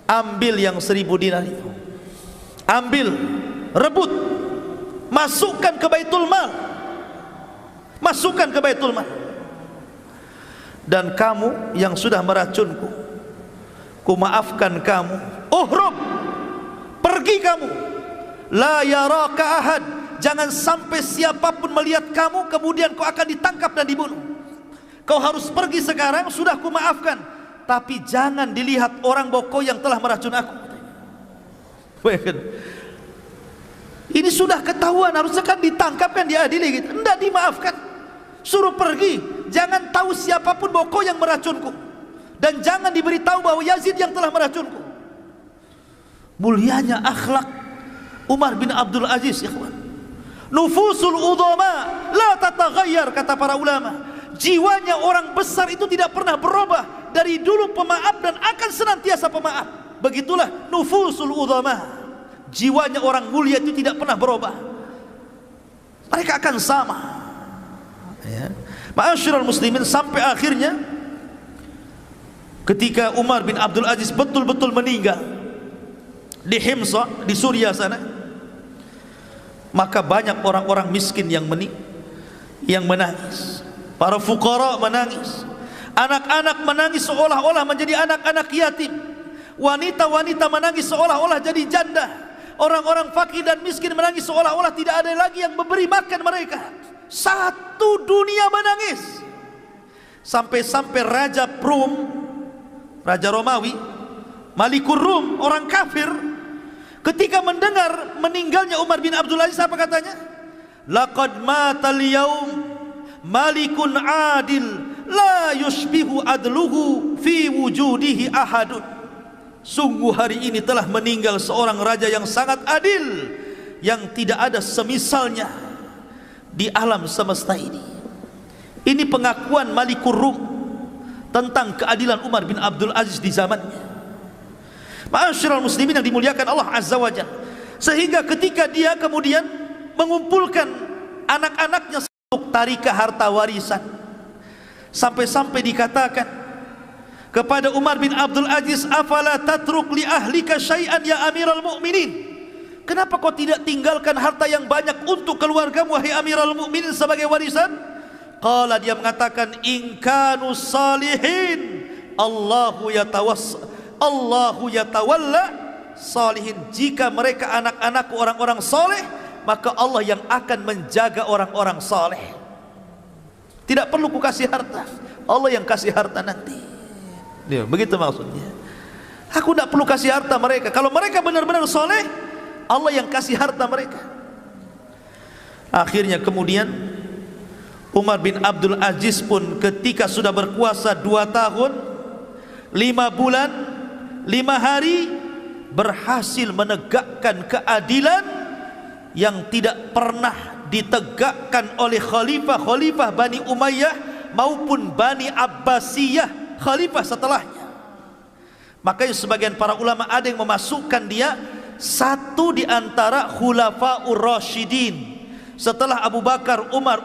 ambil yang 1000 dinar itu, ambil, rebut, masukkan ke Baitul Mal, masukkan ke Baitul Mal. Dan kamu yang sudah meracunku, ku maafkan kamu. Uhrub, pergi kamu. La yaraka ahad, jangan sampai siapapun melihat kamu kemudian kau akan ditangkap dan dibunuh. Kau harus pergi sekarang, sudah ku maafkan, tapi jangan dilihat orang bahwa kau yang telah meracun aku. Ini sudah ketahuan, harusnya kan ditangkap, kan diadili gitu. Tidak, dimaafkan, suruh pergi. Jangan tahu siapapun bahwa kau yang meracunku, dan jangan diberitahu bahwa Yazid yang telah meracunku. Mulianya akhlak Umar bin Abdul Aziz, ikhwan. Nufusul udhama la tataghayyar, kata para ulama. Jiwanya orang besar itu tidak pernah berubah, dari dulu pemaaf dan akan senantiasa pemaaf. Begitulah nufusul udhama. Jiwanya orang mulia itu tidak pernah berubah, mereka akan sama, ya. Ma'asyiral muslimin, sampai akhirnya ketika Umar bin Abdul Aziz betul-betul meninggal di Himsa, di Suriah sana, maka banyak orang-orang miskin yang menangis. Para fuqara menangis, anak-anak menangis seolah-olah menjadi anak-anak yatim, wanita-wanita menangis seolah-olah jadi janda, orang-orang fakir dan miskin menangis seolah-olah tidak ada lagi yang memberi makan mereka. Satu dunia menangis. Sampai-sampai Raja Rum, Raja Romawi, Malikur Rum, orang kafir, ketika mendengar meninggalnya Umar bin Abdul Aziz, apa katanya? Laqad matal yaum malikun adil la yushbihu adluhu fi wujudihi ahadun. Sungguh hari ini telah meninggal seorang raja yang sangat adil, yang tidak ada semisalnya di alam semesta ini. Ini pengakuan Malikur Rum tentang keadilan Umar bin Abdul Aziz di zamannya. Ma'asyiral muslimin yang dimuliakan Allah Azza wa Jalla. Sehingga ketika dia kemudian mengumpulkan anak-anaknya untuk tarikah harta warisan, sampai-sampai dikatakan kepada Umar bin Abdul Aziz, afala tatruk li ahlika syai'an ya Amiral Mukminin, kenapa kau tidak tinggalkan harta yang banyak untuk keluargamu wahai Amiral Mukminin sebagai warisan? Qala, dia mengatakan, in kanu salihin Allahu yatawalla salihin, jika mereka anak-anakku orang-orang saleh, maka Allah yang akan menjaga orang-orang saleh. Tidak perlu ku kasih harta, Allah yang kasih harta nanti. Dia, begitu maksudnya. Aku tidak perlu kasih harta mereka. Kalau mereka benar-benar soleh, Allah yang kasih harta mereka. Akhirnya kemudian Umar bin Abdul Aziz pun ketika sudah berkuasa 2 tahun 5 bulan 5 hari, berhasil menegakkan keadilan yang tidak pernah ditegakkan oleh khalifah Bani Umayyah maupun Bani Abbasiyah, khalifah setelahnya. Makanya sebagian para ulama ada yang memasukkan dia satu di antara khulafaur rasyidin setelah Abu Bakar, Umar,